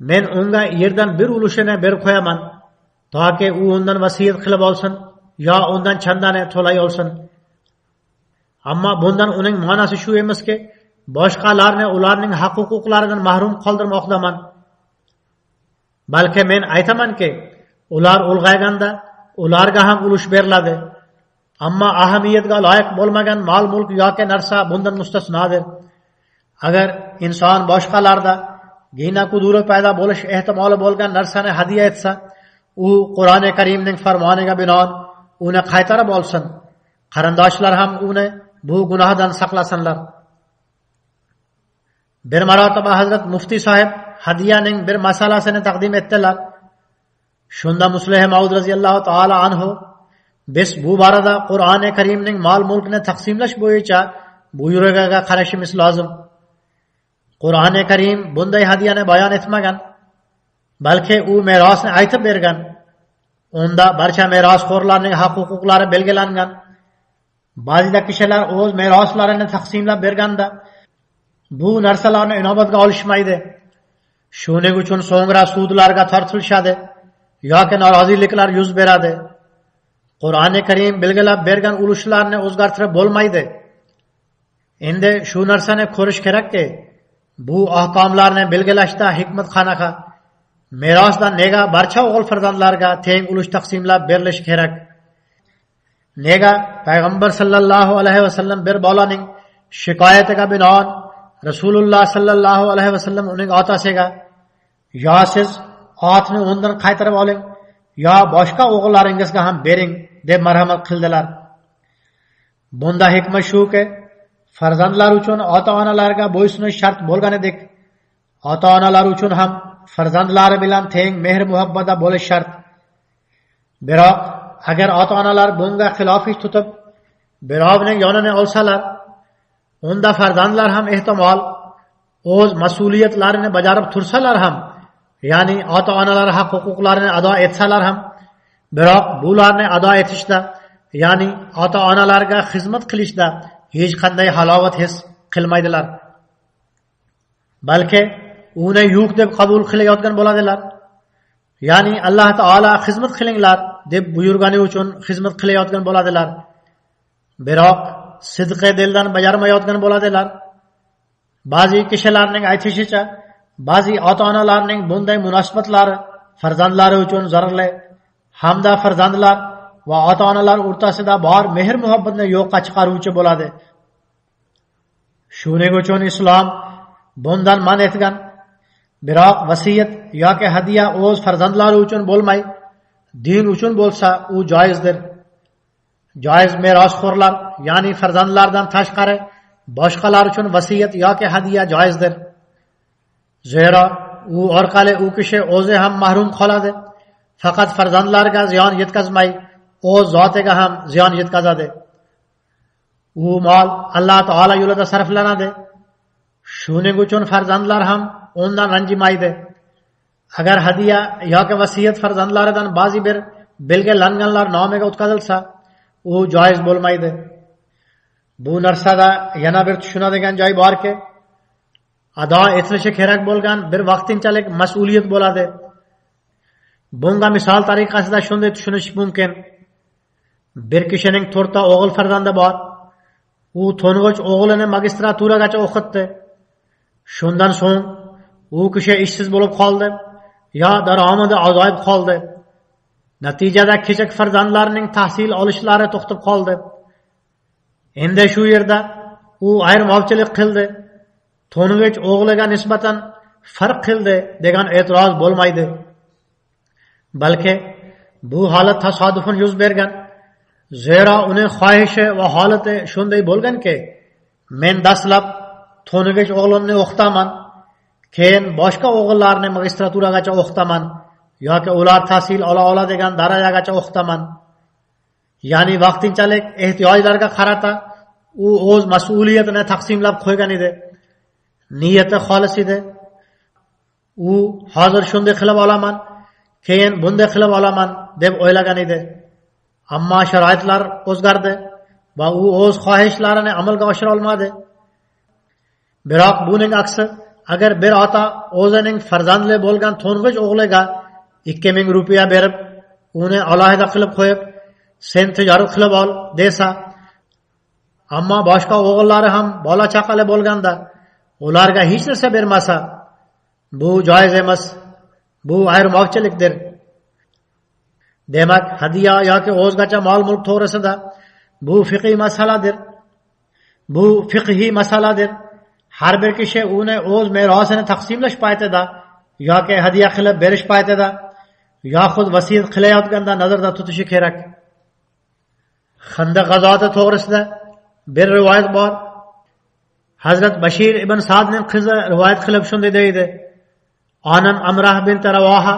men unga yerdan bir ulushini berib qo'yaman, toki u undan vasiyat qilib olsin yo undan chandani to'lay olsin. Ammo bundan uning ma'nosi shu emaski, boshqalarni ularning haq-huquqlaridan mahrum qoldirmoqdaman. Balki men aytamanki, ular ulg'ayganda ularga ham ulush beriladi. Ammo ahamiyatga loyiq bo'lmagan mol-mulk yoki narsa bundan mustasnodir. Agar inson boshqalarda gina qudrat paydo bo'lish ehtimoli bo'lgan narsani hadiya etsa, u Qur'oni Karimning farmoniga binoan uni qaytarib olsin. Qarindoshlar ham uni bu gunohdan saqlasinlar. Bir marotaba Hazrat Mufti sohib hadiyaning bir masalasini taqdim etdilar. Shunda Muslih Maud radhiyallohu taala anhu: biz bu borada Qur'oni Karimning mol-mulkni taqsimlash bo'yicha buyrug'iga qarashimiz lozim. Qur'oni Karim bunday hadiyani bayon etmagan, balki u merosni aytib bergan. Unda barcha merosxo'rlarning haq-huquqlari belgilangan. Ba'zida kishilar o'z meroslarini taqsimlab berganda bu narsalarni inobatga olishmaydi. Shuning uchun so'ngra sudlarga tortilishadi yoki noroziliklar yuz beradi. Qur'oni Karim belgilab bergan ulushlarni o'zgartirib bo'lmaydi. Endi shu narsani ko'rish kerakki, bu ahkomlarni belgilashda hikmat qanaqa? Merosdan nega barcha o'g'il farzandlarga teng ulush taqsimlab berilishi kerak? Nega payg'ambar sallallohu alayhi vasallam bir bolaning shikoyatiga binoan Rasululloh sallallohu alayhi vasallam uning otasiga: yo siz otni undan qaytarib oling, yo boshqa o'g'illaringizga ham bering deb marhamat qildilar? Bunda hikmat shuki, farzandlar uchun ota-onalarga bo'ysunish shart bo'lganidek, ota-onalar uchun ham farzandlari bilan teng mehr muhabbatda bo'lish shart. Biroq agar ota-onalar bunga xilof ish tutib birovning yonini olsalar, unda farzandlar ham ehtimol o'z mas'uliyatlarini bajarib tursalar ham, ya'ni ota-onalar haq-huquqlarini ado etsalar ham, biroq bularni ado etishda, ya'ni ota-onalarga xizmat qilishda hech qanday halovat his qilmaydilar. Balki uni yo'q deb qabul qilayotgan bo'ladilar. Ya'ni Alloh taolo xizmat qilinglar deb buyurgani uchun xizmat qilayotgan bo'ladilar. Biroq sidqi dildan bajarmayotgan bo'ladilar. Ba'zi kishilarning aytishicha, ba'zi ota-onalarning bunday munosabatlari farzandlari uchun zararli hamda farzandlar va ota-onalar o'rtasida bor mehr muhabbatni yo'qqa chiqaruvchi bo'ladi. Shuning uchun islom bundan man etgan. Biroq vasiyat yoki hadiya o'z farzandlari uchun bo'lmay, din uchun bo'lsa, u joizdir. Joiz merosxo'rlar, ya'ni farzandlardan tashqari boshqalar uchun vasiyat yoki hadiya joizdir. Zero u orqali u kishi o'zi ham mahrum qoladi. Faqat farzandlarga ziyon yetkazmay, o'z zotiga ham ziyon yetkazadi. U mol Alloh taolo yo'lida sarflanadi. Shuning uchun farzandlar ham undan ranjimaydi. Agar hadiya yoki vasiyat farzandlaridan ba'zi bir belgilanganlar nomiga o'tkazilsa, u joiz bo'lmaydi. Bu narsada yana bir tushunadigan joy borki, ado etilishi kerak bo'lgan bir vaqtinchalik mas'uliyat bo'ladi. Bunga misol tariqasida shunday tushunish mumkin. Bir kishining 4 ta o'g'il farzandi bor. U to'ng'ich o'g'lini magistraturaga o'qitdi. Shundan so'ng u kishi ishsiz bo'lib qoldi, yo daromadi azoyib qoldi. Natijada kichik farzandlarining tahsil olishlari to'xtab qoldi. Endi shu yerda u ayirmoqchilik qildi, to'ng'ich o'g'liga nisbatan farq qildi degan e'tiroz bo'lmaydi. Balki bu holat tasodifan yuz bergan. Zero uning xohishi va holati shunday bo'lganki, men dastlab to'ng'ich o'g'limni o'qitaman, keyin boshqa o'g'illarni magistraturaga o'qitaman yoki ular tahsil ola oladigan darajagacha o'qitaman. Ya'ni vaqtinchalik ehtiyojlarga qarata u o'z mas'uliyatini taqsimlab qo'ygan edi. Niyati xolis edi. U hozir shunday qilib olaman, keyin bunday qilib olaman deb o'ylagan edi. Ammo sharoitlar o'zgardi va u o'z xohishlarini amalga oshira olmadi. Biroq buning aksi, agar bir ota o'zining farzandli bo'lgan to'ng'ich o'g'liga 2000 rupiya berib, uni alohida qilib qo'yib, sen tijorat qilib ol desa, ammo boshqa o'g'illari ham bola chaqali bo'lganda ularga hech narsa bermasa, bu joiz emas. Bu ayirmoqchilikdir. Demak, hadiya yoki o'zgacha mol-mulk to'g'risida bu fiqhiy masaladir. Bu fiqhiy masaladir. Har bir kishi uni o'z merosini taqsimlash paytida yoki hadiya qilib berish paytida yoxud vasiyat qilayotganda nazarda tutishi kerak. Xandaq g'azoti to'g'risida bir rivoyat bor. Hazrat Bashir ibn Sa'dning qizi rivoyat qilib shunday deydi: Onam Amrah bint Ravoha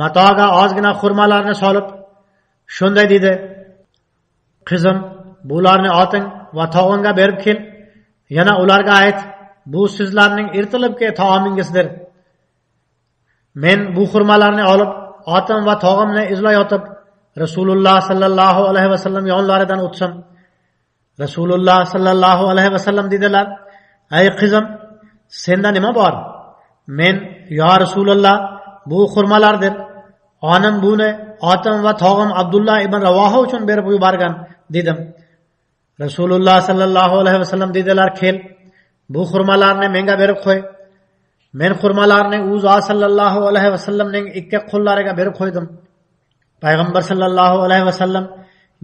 matoga ozgina xurmalarni solib shunday dedi: Qizim, bularni oting va tog'ingga berib kel. Yana ularga ayt, bu sizlarning ertalabki taomingizdir. Men bu xurmalarni olib, otim va tog'imni izlayotib, Rasululloh sallallohu alayhi vasallam yonlaridan o'tsam. Rasululloh sallallohu alayhi vasallam dedilar: Ey qizim, senda nima bor? Men, yo Rasululloh, bu xurmalardir. Onam buni otim va tog'im Abdullah ibn Ravoha uchun berib yuborgan dedim. Rasululloh sallallohu alayhi vasallam dedilar: Kel, bu xurmalarni menga berib qo'y. Men xurmalarni u zot sallallohu alayhi vasallamning ikki qo'llariga berib qo'ydim. Payg'ambar sallallohu alayhi vasallam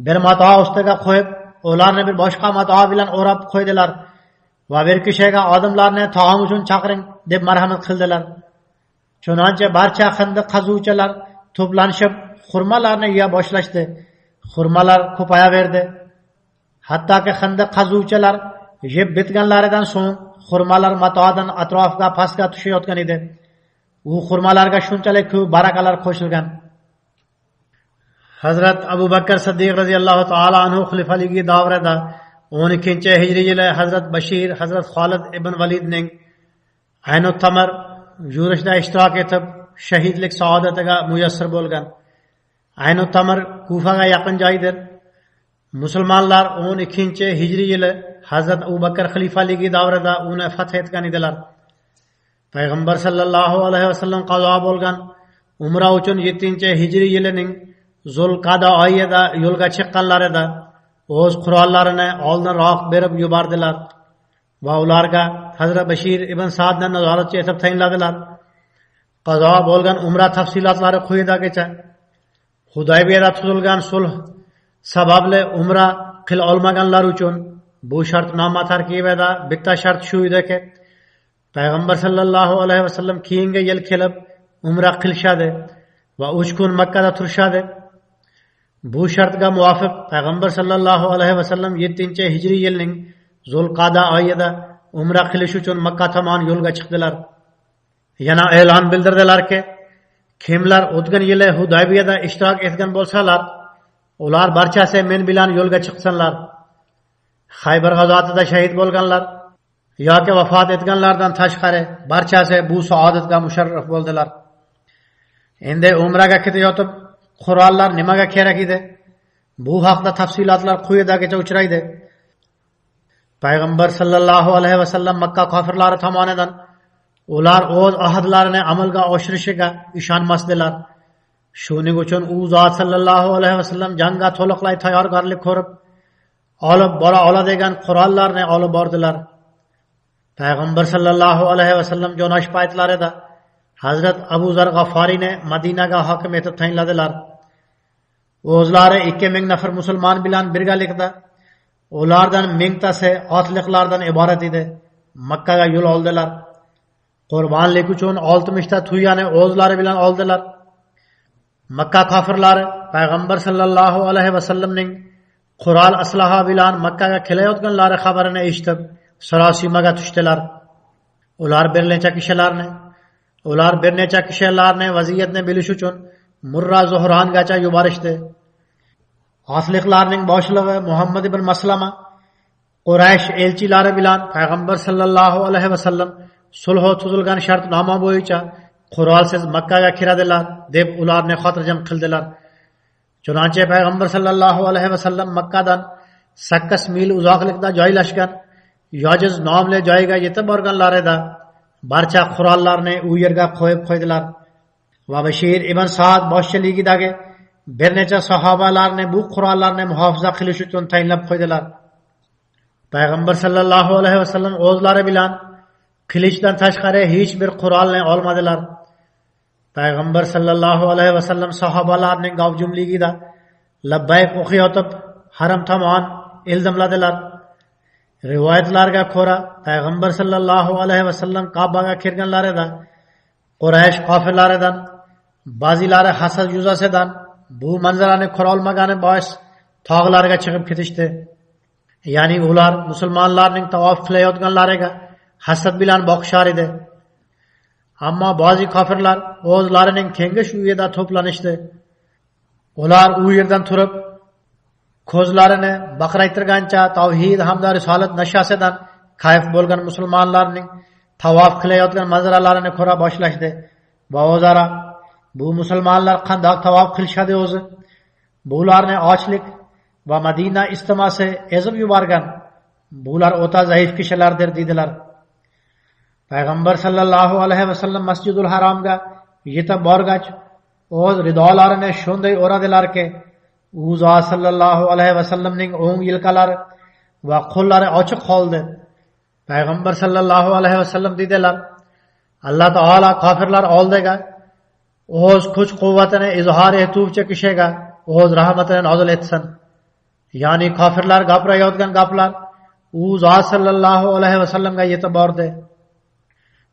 bir mato ustiga qo'yib, ularni bir boshqa mato bilan o'rab qo'ydilar va bir kishiga odamlarni taom uchun chaqiring deb marhamat qildilar. Chunonchi barcha xandiq qazuvchilar to'planishib xurmalarni yeya boshlashdi. Xurmalar ko'payaverdi. Hattoki xandiq qazuvchilar yeb bitganlaridan so'ng xurmalar matodan atrofga pastga tushayotgan edi. u xurmalarga shunchalik ko'p barakalar qo'shilgan. Hazrat Abu Bakr Siddiq radhiyallohu taolo anhu xalifalig'i davrida 12-hijriy yili Hazrat Bashir, Hazrat Xolid ibn Validning Aynut Tamar yurishda ishtirok etib, shahidlik saodatiga muyassar bo'lgan. Aynut Tamar Kufaga yaqin joydir. Musulmonlar 12-hijriy yili Hazrat Abu Bakr xalifaligi davrida uni fath etgan edilar. Payg'ambar sallallohu alayhi vasallam qazo bo'lgan umra uchun 7-hijriy yilining Zulqada oyida yo'lga chiqqanlarida o'z qurollarini oldinroq berib yubordilar va ularga Hazrat Bashir ibn Sa'dni nazoratchi etib tayinladilar. Qazo bo'lgan umra tafsilotlari quyidagicha: Hudaybiyada tuzilgan sulh sababli umra qila olmaganlar uchun bu shartnoma tarkibida bitta shart shu ediki, Payg'ambar sallallohu alayhi vasallam keyingi yil kelib umra qilishadi va 3 kun Makkada turishadi. Bu shartga muvofiq Payg'ambar sallallohu alayhi vasallam 7-hijriy yilning Zulqada oyida umra qilish uchun Makka tomon yo'lga chiqdilar. Yana e'lon bildirdilarki, kimlar o'tgan yili Hudaybiyada ishtirok etgan bo'lsalar, ular barchasi men bilan yo'lga chiqsinlar. Xaybar g'azotida shahid bo'lganlar yoki vafot etganlardan tashqari barchasi bu saodatga musharraf bo'ldilar. Endi umraga ketayotib qurollar nimaga kerak edi? Bu haqda tafsilotlar quyidagicha uchraydi. Payg'ambar sallallohu alayhi vasallam Makka kofirlari tomonidan ular o'z ahdlarini amalga oshirishiga ishonmasdilar. Shuning uchun u zot sallallohu alayhi vasallam jangga to'liqlay tayyorgarlik ko'rib, olib bora oladigan qurollarni olib bordilar. Payg'ambar sallallohu alayhi vasallam jo'nash paytlarida Hazrat Abu Zar G'affariyni Madinaga hokim etib tayinladilar. O'zlari 2000 nafar musulmon bilan birgalikda ulardan 1000 tasi otliqlardan iborat edi. Makkaga yo'l oldilar. Qurbonlik uchun 60 ta tuyani o'zlari bilan oldilar. Makka kofirlari Payg'ambar sallallohu alayhi vasallamning qurol aslaha bilan Makkaga kelayotganlari xabarini eshitib, sarosimaga tushdilar. Ular bir necha kishilarni vaziyatni bilish uchun Murra Zuhrongacha yuborishdi. Otliqlarning boshlig'i Muhammad ibn Maslama Quraysh elchilari bilan Payg'ambar sallallohu alayhi vasallam sulh tuzilgan shartnoma bo'yicha qurolsiz Makkaga kiradilar deb ularni xotirjam qildilar. Chunonchi Payg'ambar sallallohu alayhi vasallam Makkadan 8 mil uzoqlikda joylashgan Yojiz nomli joyga yetib borganlarida barcha qurollarni u yerga qo'yib qo'ydilar va Bashir ibn Sa'd boshchiligidagi bir necha sahobalarni bu qurollarni muhofaza qilish uchun tayinlab qo'ydilar. Payg'ambar sallallohu alayhi vasallam o'zlari bilan qilichdan tashqari hech bir qurolni olmadilar. Payg'ambar sallallohu alayhi vasallam sahobalarning gavjumligida labbayk o'qiyotib haram tomon ildimladilar. Rivoyatlarga ko'ra Payg'ambar sallallohu alayhi vasallam Ka'baga kirganlarida Quraysh qofirlaridan ba'zilari hasad yuzasidan bu manzarani ko'ra olmagani bois tog'larga chiqib ketishdi. Ya'ni ular musulmonlarning tavof qilayotganlariga hasad bilan boqishar edi. Ammo ba'zi kofirlar o'zlarining kengash uyida to'planishdi. Ular u yerdan turib ko'zlarini baqraytirgancha tavhid hamda risolat nashasidan kayf bo'lgan musulmonlarning tavof qilayotgan manzaralarini ko'ra boshlashdi. Va o'zaro bu musulmonlar qanday tavof qilishadi o'zi? Bularni ochlik va Madina istimasi ezib yuborgan. Bular o'ta zaif kishilardir dedilar. Payg'ambar sallallohu alayhi vasallam Masjidul Haromga yetib borgach, o'z ridolarini shunday o'radilarki, u zot sallallohu alayhi vasallamning o'ng yelkalari va qo'llari ochiq qoldi. Payg'ambar sallallohu alayhi vasallam dedilar: Alloh taolo kofirlar oldiga o'z kuch-quvvatini izhor etuvchi kishiga o'z rahmatini nozil etsin. Ya'ni kofirlar gapirayotgan gaplar u zot sallallohu alayhi vasallamga yetib bordi.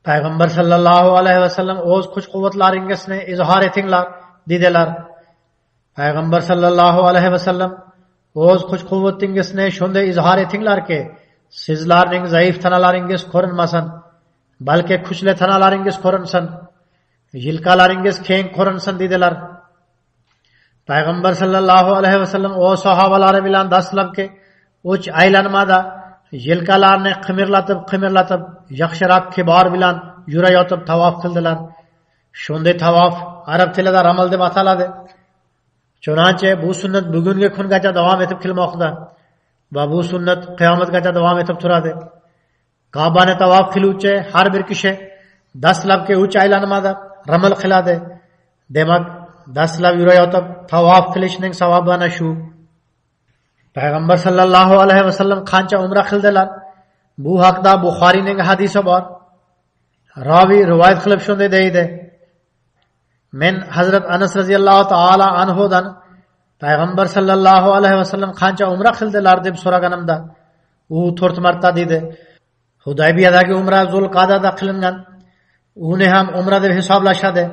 Payg'ambar sallallohu alayhi vasallam o'z kuch-quvvatlaringizni izhor etinglar dedilar. Payg'ambar sallallohu alayhi vasallam o'z kuch-quvvatingizni shunday izhor etinglarki, sizlarning zaif tanalaringiz ko'rinmasin, balki kuchli tanalaringiz ko'rinsin. yilqalaringiz keng ko'rinsin dedilar. Payg'ambar sallallohu alayhi vasallam o sahobalari bilan dastlabki 3 aylanmada yelkalarni qimirlatib yaxshiroq kibor bilan yurayotib tavof qildilar. Shunday tavof arab tilida ramal deb ataladi. Chunonchi bu sunnat bugungi kungacha davom etib kelmoqda va bu sunnat qiyomatgacha davom etib turadi. Ka'bani tavof qiluvchi har bir kishi dastlabki 3 aylanmada ramal qiladi. Demak, dastlab yurayotib tavof qilishning savobi ana shu. Payg'ambar sallallohu alayhi vasallam qancha umra qildilar? Bu haqda Buxoriyning hadisi bor. Ravi rivoyat qilib shunday deydi: Men Hazrat Anas radhiyallohu taala anhudan Payg'ambar sallallohu alayhi vasallam qancha umra qildilar deb so'raganimda, u 4 marta dedi. Hudaybiyadagi umra Zulqadada qilingan. Uni ham umra deb hisoblashadi.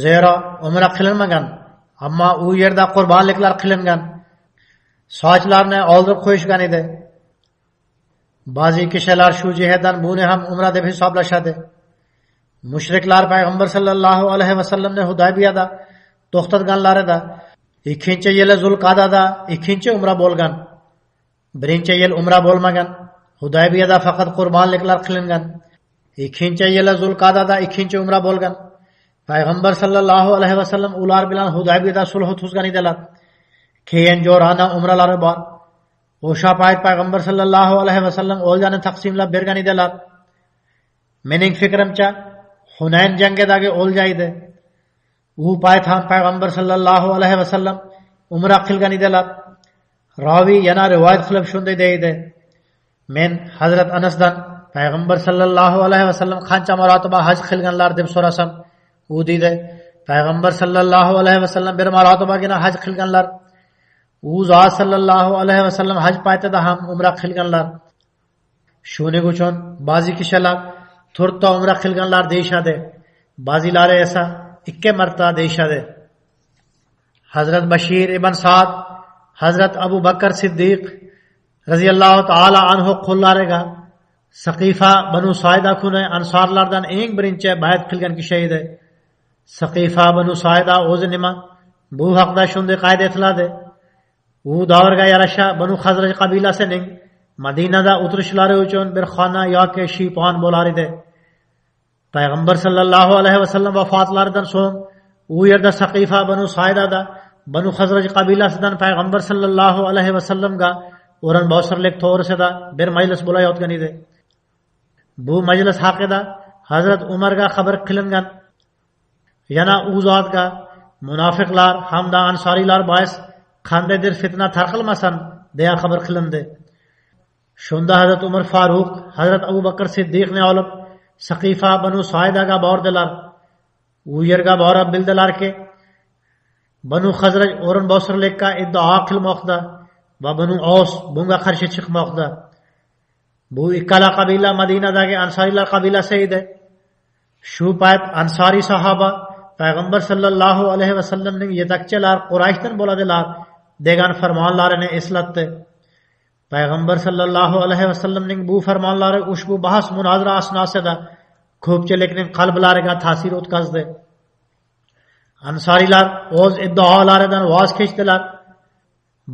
Zero umra qilinmagan, ammo u yerda qurbonliklar qilingan. Sochlarni oldirib qo'yishgan edi. Ba'zi kishilar shu jihatdan buni ham umra deb hisoblashadi. Mushriklar Payg'ambar sallallohu alayhi vasallamni Hudaybiyada to'xtatganlarida 2-yili Zulqadada 2-umra bo'lgan. 1-yil umra bo'lmagan. Hudaybiyada faqat qurbonliklar qilingan. 2-yili Zulqadada 2-umra bo'lgan. Payg'ambar sallallohu alayhi vasallam ular bilan Hudaybiyada sulh tuzgan edilar. Keyin jo'rona umralari bor. O'sha payt Payg'ambar sallallohu alayhi vasallam o'ljani taqsimlab bergan edilar. Mening fikrimcha, Hunayn jangidagi o'lja edi. U payt ham Payg'ambar sallallohu alayhi vasallam umra qilgan edilar. Ravi yana rivoyat qilib shunday deydi: Men Hazrat Anasdan Payg'ambar sallallohu alayhi vasallam qancha marotaba haj qilganlar deb so'rasam, u deydi: Payg'ambar sallallohu alayhi vasallam bir marotibagina haj qilganlar. U zot sallallohu alayhi vasallam haj paytida ham umra qilganlar. Shuning uchun ba'zi kishilar 4 ta umra qilganlar deyshadi. Ba'zilari esa 2 marta deyshadi. Hazrat Bashir ibn Sa'd, Hazrat Abu Bakr Siddiq radhiyallohu ta'ala anhu qo'llariga Saqifa Banu Saida kuni ansorlardan eng birinchi bay'at qilgan kishi edi. Saqifa Banu Saida o'zi nima? Bu haqda shunday qayd etiladi: U davrga yarasha Banu Xazraj qabilasining Madinada o'tirishlari uchun bir xona yoki shiypon bo'lar edi. Payg'ambar sallallohu alayhi vasallam vafotlaridan so'ng u yerda Saqifa Banu Saidada Banu Xazraj qabilasidan Payg'ambar sallallohu alayhi vasallamga o'rinbosarlik to'g'risida bir majlis bo'layotgan edi. Bu majlis haqida Hazrat Umarga xabar qilingan. Yana u zotga munofiqlar hamda ansoriylar bois qandaydir fitna tarqalmasin deya xabar qilindi. Shunda Hazrat Umar Faruq Hazrat Abu Bakr Siddiqni olib Saqifa Banu Saidaga bordilar. U yerga borib bildilarki, Banu Xazraj o'rinbosarlikka iddao qilmoqda va Banu Aws bunga qarshi chiqmoqda. Bu ikkala qabila Madinadagi Ansorilar qabilasi edi. Shu payt Ansori sahoba Payg'ambar sallallohu alayhi vasallamning yetakchilar Qurayshdan bo'ladilar degan farmonlarini eslatdi. Payg'ambar sallallohu alayhi vasallamning bu farmonlari ushbu bahs munozara asnosida ko'pchilikning qalblariga ta'sir o'tkazdi. Ansorilar o'z iddaolaridan voz kechdilar.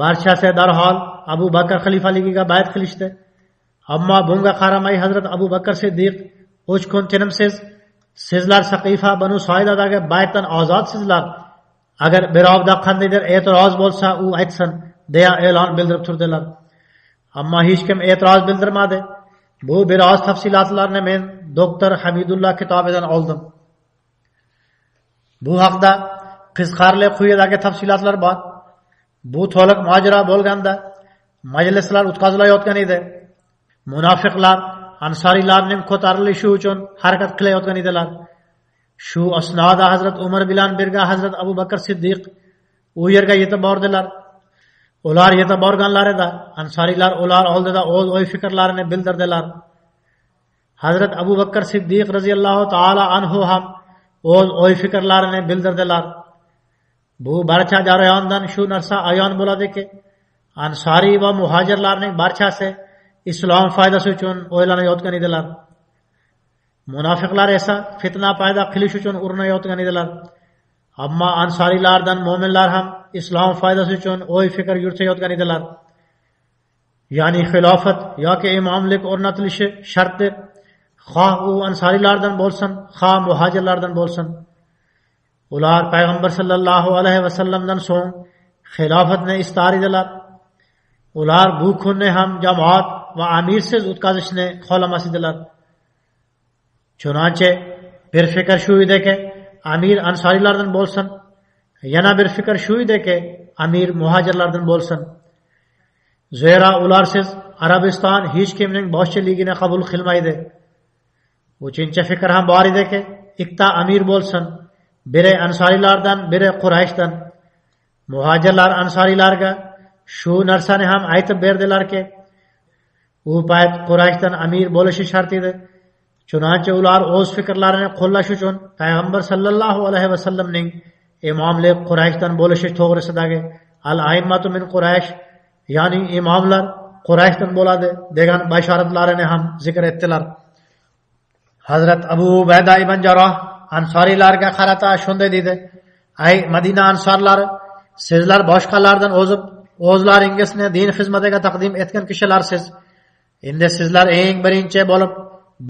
Barchasi darhol Abu Bakr xalifaligiga bay'at qilishdi. Ammo bunga qaramay Hazrat Abu Bakr Siddiq "Uch kun tinimsiz, sizlar Saqifa Banu Saidadagi bay'atdan ozodsizlar. Agar birovda qandaydir e'tiroz bo'lsa, u aytsin" deya e'lon bildirib turdilar. Ammo hech kim e'tiroz bildirmadi. Bu biroz tafsilotlarni men doktor Hamidullah kitobidan oldim. Bu haqda qiziqarli quyidagi tafsilotlar bor. Bu to'liq mojaro bo'lganda majlislar o'tkazilayotgan edi. Munofiqlar ansoriylarning ko'tarilishi uchun harakat qilayotgan edilar. Shu asnoda Hazrat Umar bilan birga Hazrat Abu Bakr Siddiq u yerga yetib bordilar. Ular yetib borganlarida ansoriylar ular oldida o'z o'y-fikrlarini bildirdilar. Hazrat Abu Bakr Siddiq radhiyallohu ta'ala anhu ham o'z o'y-fikrlarini bildirdilar. Bu barcha jarayondan shu narsa ayon bo'ladiki, ansoriy va muhojirlarning barchasi islom foydasi uchun o'ylanayotgan edilar. Munofiqlar esa fitna paydo qilish uchun urinayotgan edilar. Ammo ansorilardan mo'minlar ham islom foydasi uchun o'y fikr yuritayotgan edilar. Ya'ni xilofat yoki imomlik o'rnatilishi shartdir. Xoh u ansorilardan bo'lsin, xoh muhojirlardan bo'lsin. Ular payg'ambar sallallohu alayhi vasallamdan so'ng xilofatni istar edilar. Ular bu kunni ham jamoat va amirsiz o'tkazishni xohlamas edilar. Chunonchi bir fikr shu ediki, amir ansorilardan bo'lsin, yana bir fikr shu ediki, amir muhojirlardan bo'lsin. Zero ularsiz Arabiston hech kimning boshchiligini qabul qilmaydi. Uchinchi fikr ham bor ediki, ikkita amir bo'lsin, biri ansorilardan, biri Qurayshdan. Muhojirlar ansorilarga shu narsani ham aytib berdilarki, u payt Qurayshdan amir bo'lishi shart edi. Chunonchi ular o'z fikrlarini qo'llash uchun payg'ambar sallallohu alayhi vasallamning imomlik Qurayshdan bo'lishi to'g'risidagi al-aimmatu min Quraysh, ya'ni imomlar Qurayshdan bo'ladi degan bashoratlarini ham zikr etdilar. Hazrat Abu Ubayda ibn Jarroh ansorilarga qarata shunday dedi: "Ay Madina ansorlari, sizlar boshqalardan o'zib, o'zlaringizni din xizmatiga taqdim etgan kishilarsiz. Endi sizlar eng birinchi bo'lib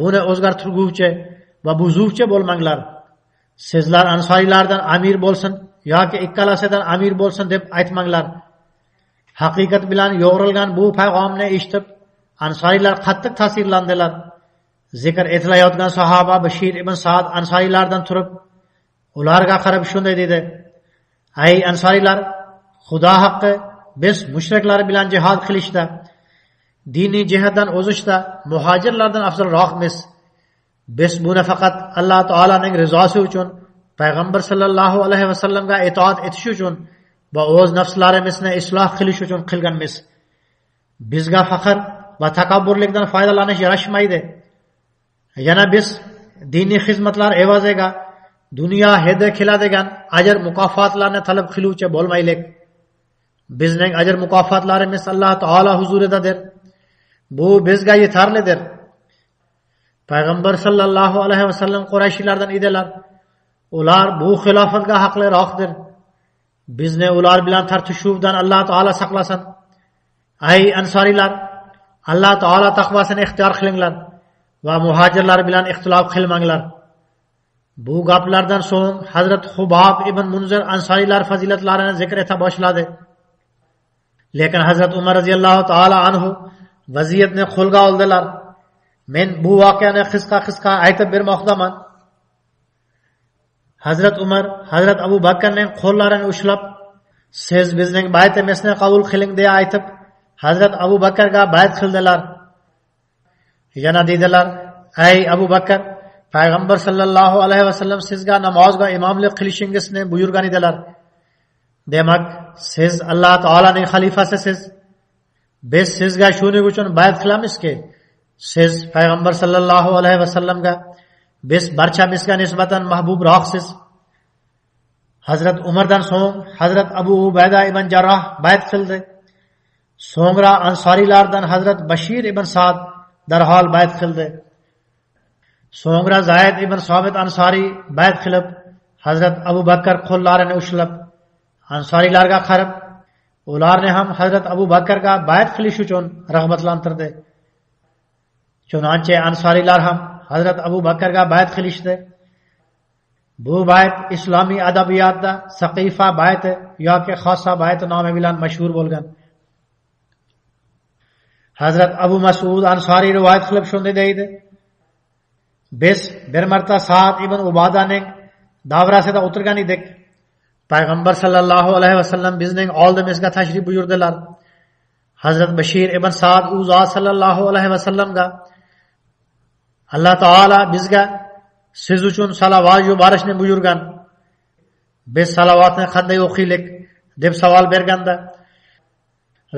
buni o'zgartirguvchi va buzuvchi bo'lmanglar. Sizlar ansorilardan amir bo'lsin yoki ikkalasidan amir bo'lsin deb aytmanglar." Haqiqat bilan yo'g'rilgan bu payg'amni eshitib, ansorilar qattiq ta'sirlandilar. Zikr etilayotgan sahoba Bashir ibn Sa'd ansorilardan turib, ularga qarab shunday dedi: "Ay ansorilar, Xudo haqqi, biz mushriklar bilan jihad qilishda, diniy jihatdan o'zishda muhojirlardan afzalroqmiz. Biz buni faqat Alloh taolaning rizosi uchun, payg'ambar sallallohu alayhi vasallamga itoat etish uchun va o'z nafslarimizni isloh qilish uchun qilganmiz. Bizga faqir va takabburlikdan foydalanish yarashmaydi. Yana biz diniy xizmatlar evaziga dunyo hidi keladigan ajr mukofotlarni talab qiluvchi bo'lmaylik. Bizning ajr mukofotlarimiz Alloh taolo huzuridadir. Bu bizga yetarlidir." Payg'ambar sallallohu alayhi vasallam Qurayshlardan edilar. Ular bu xilofatga haqliroqdir. Bizni ular bilan tartishuvdan Alloh taolo saqlasin. Ay ansorilar, Alloh taolo taqvosini ixtiyor qilinglar va muhojirlar bilan ixtilof qilmanglar. Bu gaplardan so'ng Hazrat Hubob ibn Munzir ansorilar fazilatlarini zikr eta boshladi. Lekin Hazrat Umar roziyallohu taolo anhu vaziyatni qo'lga oldilar. Men bu voqeani qisqa aytib bermoqdaman. Hazrat Umar Hazrat Abu Bakrning qo'llarini ushlab, "Siz bizning baytimizni qabul qiling" deya aytib, Hazrat Abu Bakrga bayt qildilar. Yana dedilar: "Ey Abu Bakr, payg'ambar sallallohu alayhi vasallam sizga namozga imomlik qilishingizni buyurgan edilar. Demak, siz Alloh taolaning xalifasisiz. Biz sizga shuning uchun bayt qilamizki, siz payg'ambar sallallohu alayhi vasallamga biz barchamizga nisbatan mahbubroqsiz." Hazrat Umardan so'ng Hazrat Abu Ubayda ibn Jarroh bayt qildi. So'ngra ansorilardan Hazrat Bashir ibn Sa'd darhol bayt qildi. So'ngra Zayd ibn Sobit ansori bayt qilib, Hazrat Abu Bakr qo'llarini ushlab ansorilarga qarab, ularni ham Hazrat Abu Bakrga bayt qilish uchun rag'batlantirdi. Chunonchi ansorilar ham Hazrat Abu Bakrga bayt qilishdi. Bu bayt islomiy adabiyotda Saqifa bayti yoki Xossa bayti nomi bilan mashhur bo'lgan. Hazrat Abu Mas'ud ansori rivoyat qilib shunday deydi: "Biz bir marta Sa'd ibn Ubadaning davrasida o'tirgan edik. Payg'ambar sallallohu alayhi vasallam bizning oldimizga tashrif buyurdilar. Hazrat Bashir ibn Sa'd u zot sallallohu alayhi vasallamga: Alloh taolo bizga siz uchun salovat yuborishni buyurgan. Biz salovatni qanday o'qiylik deb savol berganda,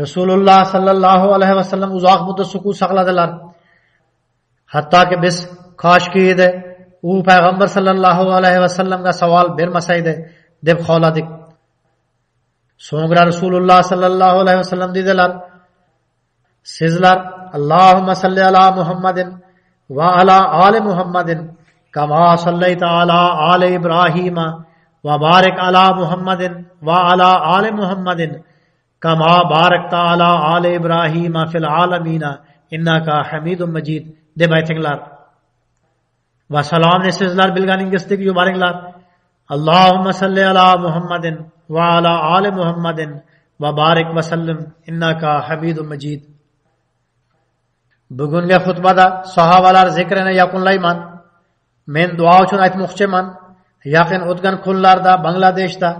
Rasululloh sallallohu alayhi vasallam uzoq muddat sukut saqladilar. Hattoki biz koshki edi u payg'ambar sallallohu alayhi vasallamga savol bermasaydi deb xohladik. So'ngra Rasululloh sallallohu alayhi vasallam dedilar: Sizlar Allohumma salli ala Muhammadin व अला आले मुहम्मदिन कमा सल्लैता अला आले इब्राहीम व बारिक अला मुहम्मदिन व अला आले मुहम्मदिन कमा बारकता अला आले इब्राहीम फिल आलमीना इन्नका हमीदुम मजीद de baytinglar va salomni sizlar bilganingizdek yuboringlar. Allohumma salli ala Muhammadin va ala ali Muhammadin va barik va sallim innaka Hamidum Majid. Bugungi xutbada sahobalar zikrini yakunlayman. Men duo uchun aytmoqchiman. Yaqin o'tgan kunlarda Bangladeshda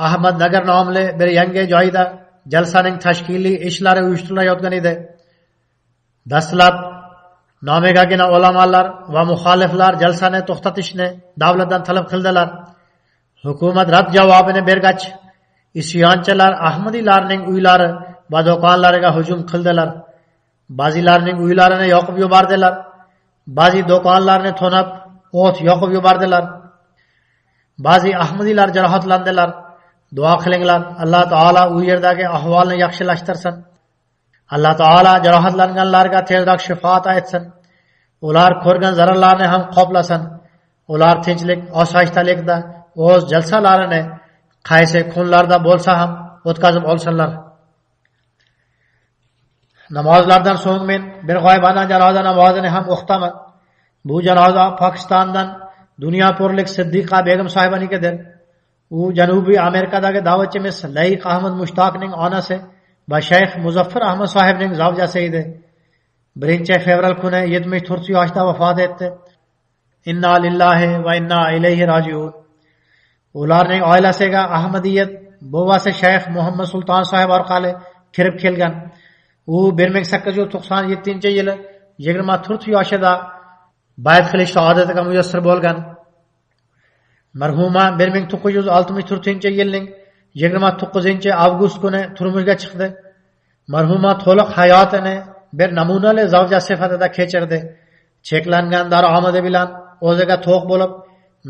Ahmadnagar nomli bir yangi joyda jalsaning tashkiliy ishlari uyushtirilayotgan edi. Dastlab nomegagina ulamolar va muxoliflar jalsani to'xtatishni davlatdan talab qildilar. Hukumat rad javobini bergach, isyonchilar Ahmadiylarning uylari va do'konlariga hujum qildilar. Ba'zilarining uylarini yoqib yubordilar. Ba'zi do'konlarni to'nab, o't yoqib yubordilar. Ba'zi Ahmadiylar jarohatlandilar. Duo qilinglar, Alloh taolo u yerdagi ahvolni yaxshilashtirsin. Alloh taolo jarohatlanganlarga tezroq shifo ato etsin. Ular ko'rgan zararlarni ham qoplasin. Ular tinchlik, osoyishtalikda o'z jalsalarini qaysi kunlarda bo'lsa ham o'tkazib olsinlar. Namozlardan so'ng men bir g'oyibona janoza namozini ham o'qitaman. Bu janoza Pokistondan dunyopo'rlik Siddiqa begim sohibanikidir. U Janubiy Amerikadagi da'vatchimiz Layq Ahmad Mushtoqning onasi va Shayx Muzaffar Ahmad sohibning zavjasi edi. 1 fevral kuni 74 yoshda vafot etdi. Inna lillahi va inna ilayhi rojiun. Ularning oilasiga Ahmadiyat buvasi Shayx Muhammad Sulton sohib orqali kirib kelgan. U 1897-yili 24 yoshida bayat qilishga odatiga muyassar bo'lgan. Marhuma 1964-yilning 29-avgust kuni turmushga chiqdi. Marhuma to'liq hayotini bir namunali zavja sifatida kechirdi. Cheklangan daromadi bilan o'ziga to'q bo'lib,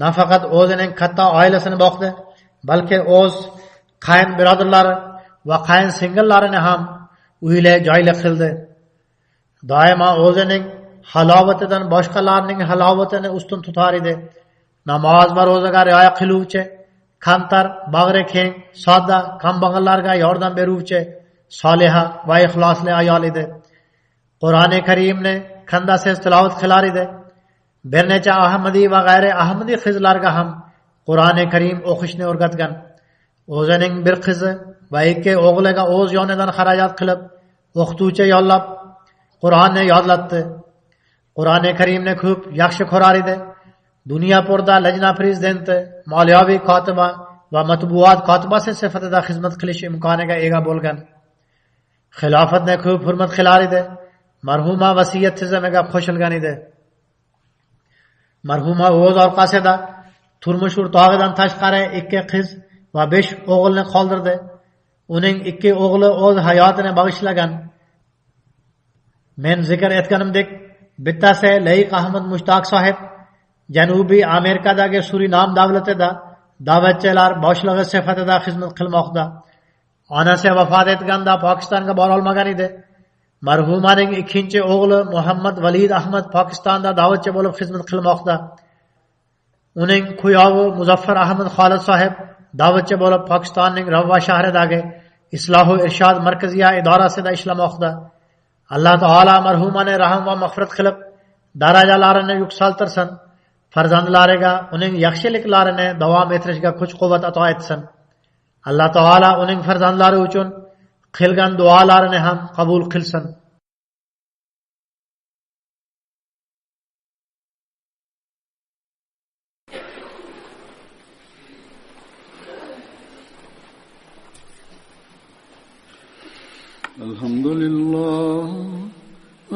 nafaqat o'zining katta oilasini boqdi, balki o'z qayn birodarlari va qayn singillarini ham uyli joyli qildi. Doimo o'zining halovatidan boshqalarning halovatini ustun tutar edi. Namoz va ro'zaga rioya qiluvchi, kamtar, bag'ri keng, sodda, kambag'allarga yordam beruvchi, soliha va ixlosli ayol edi. Qur'oni Karimni kandasiz tilovat qilar edi. Bir necha Ahmadiy va g'ayri Ahmadiy qizlarga ham Qur'oni Karim o'qishni o'rgatgan. O'zining bir qizi va 2 o'g'liga o'z yonidan xarajat qilib, o'qituvchi yollab Qur'onni yodlatdi. Qur'oni Karimni ko'p yaxshi ko'rar edi. Dunyopo'rda lajna prezidenti, moliyaviy kotiba va matbuot kotibasi sifatida xizmat qilish imkoniga ega bo'lgan. Xilofatni ko'p hurmat qilar edi. Marhuma vasiyat tizimiga qo'shilgan edi. Marhuma o'z orqasida turmush o'rtog'idan tashqari 2 qiz va 5 o'g'ilni qoldirdi. Uning 2 o'g'li o'z hayotini bag'ishlagan. Men zikr etganimdek, bittasi Layq Ahmad Mushtoq sohib Janubiy Amerikadagi Surinam davlatida da'vatchilar boshlig'i sifatida xizmat qilmoqda. Onasi vafot etganda Pokistonga bora olmagan edi. Marhumaning 2-chi o'g'li Muhammad Valid Ahmad Pokistonda da'vatchi bo'lib xizmat qilmoqda. Uning kuyovi Muzaffar Ahmad Xolid sohib da'vatchi bo'lib Pokistonning Ravva shahridagi Islohu Irshod markaziy idorasida ishlamoqda. Alloh taolo marhumani rahim va mag'firat qilib, darajalarini yuksaltirsin. Farzandlariga uning yaxshiliklarini davom ettirishga kuch-quvvat ato etsin. Alloh taolo uning farzandlari uchun qilgan duolarini ham qabul qilsin.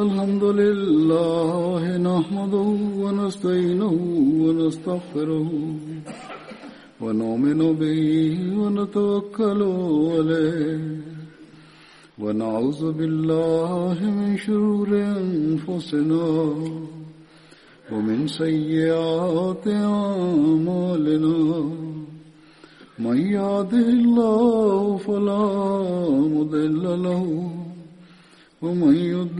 الحمد لله نحمده ونستعينه ونستغفره ونؤمن به ونتوكل عليه ونعوذ بالله من شرور أنفسنا ومن سيئات أعمالنا من يهده الله فلا مضل له ومن يضلل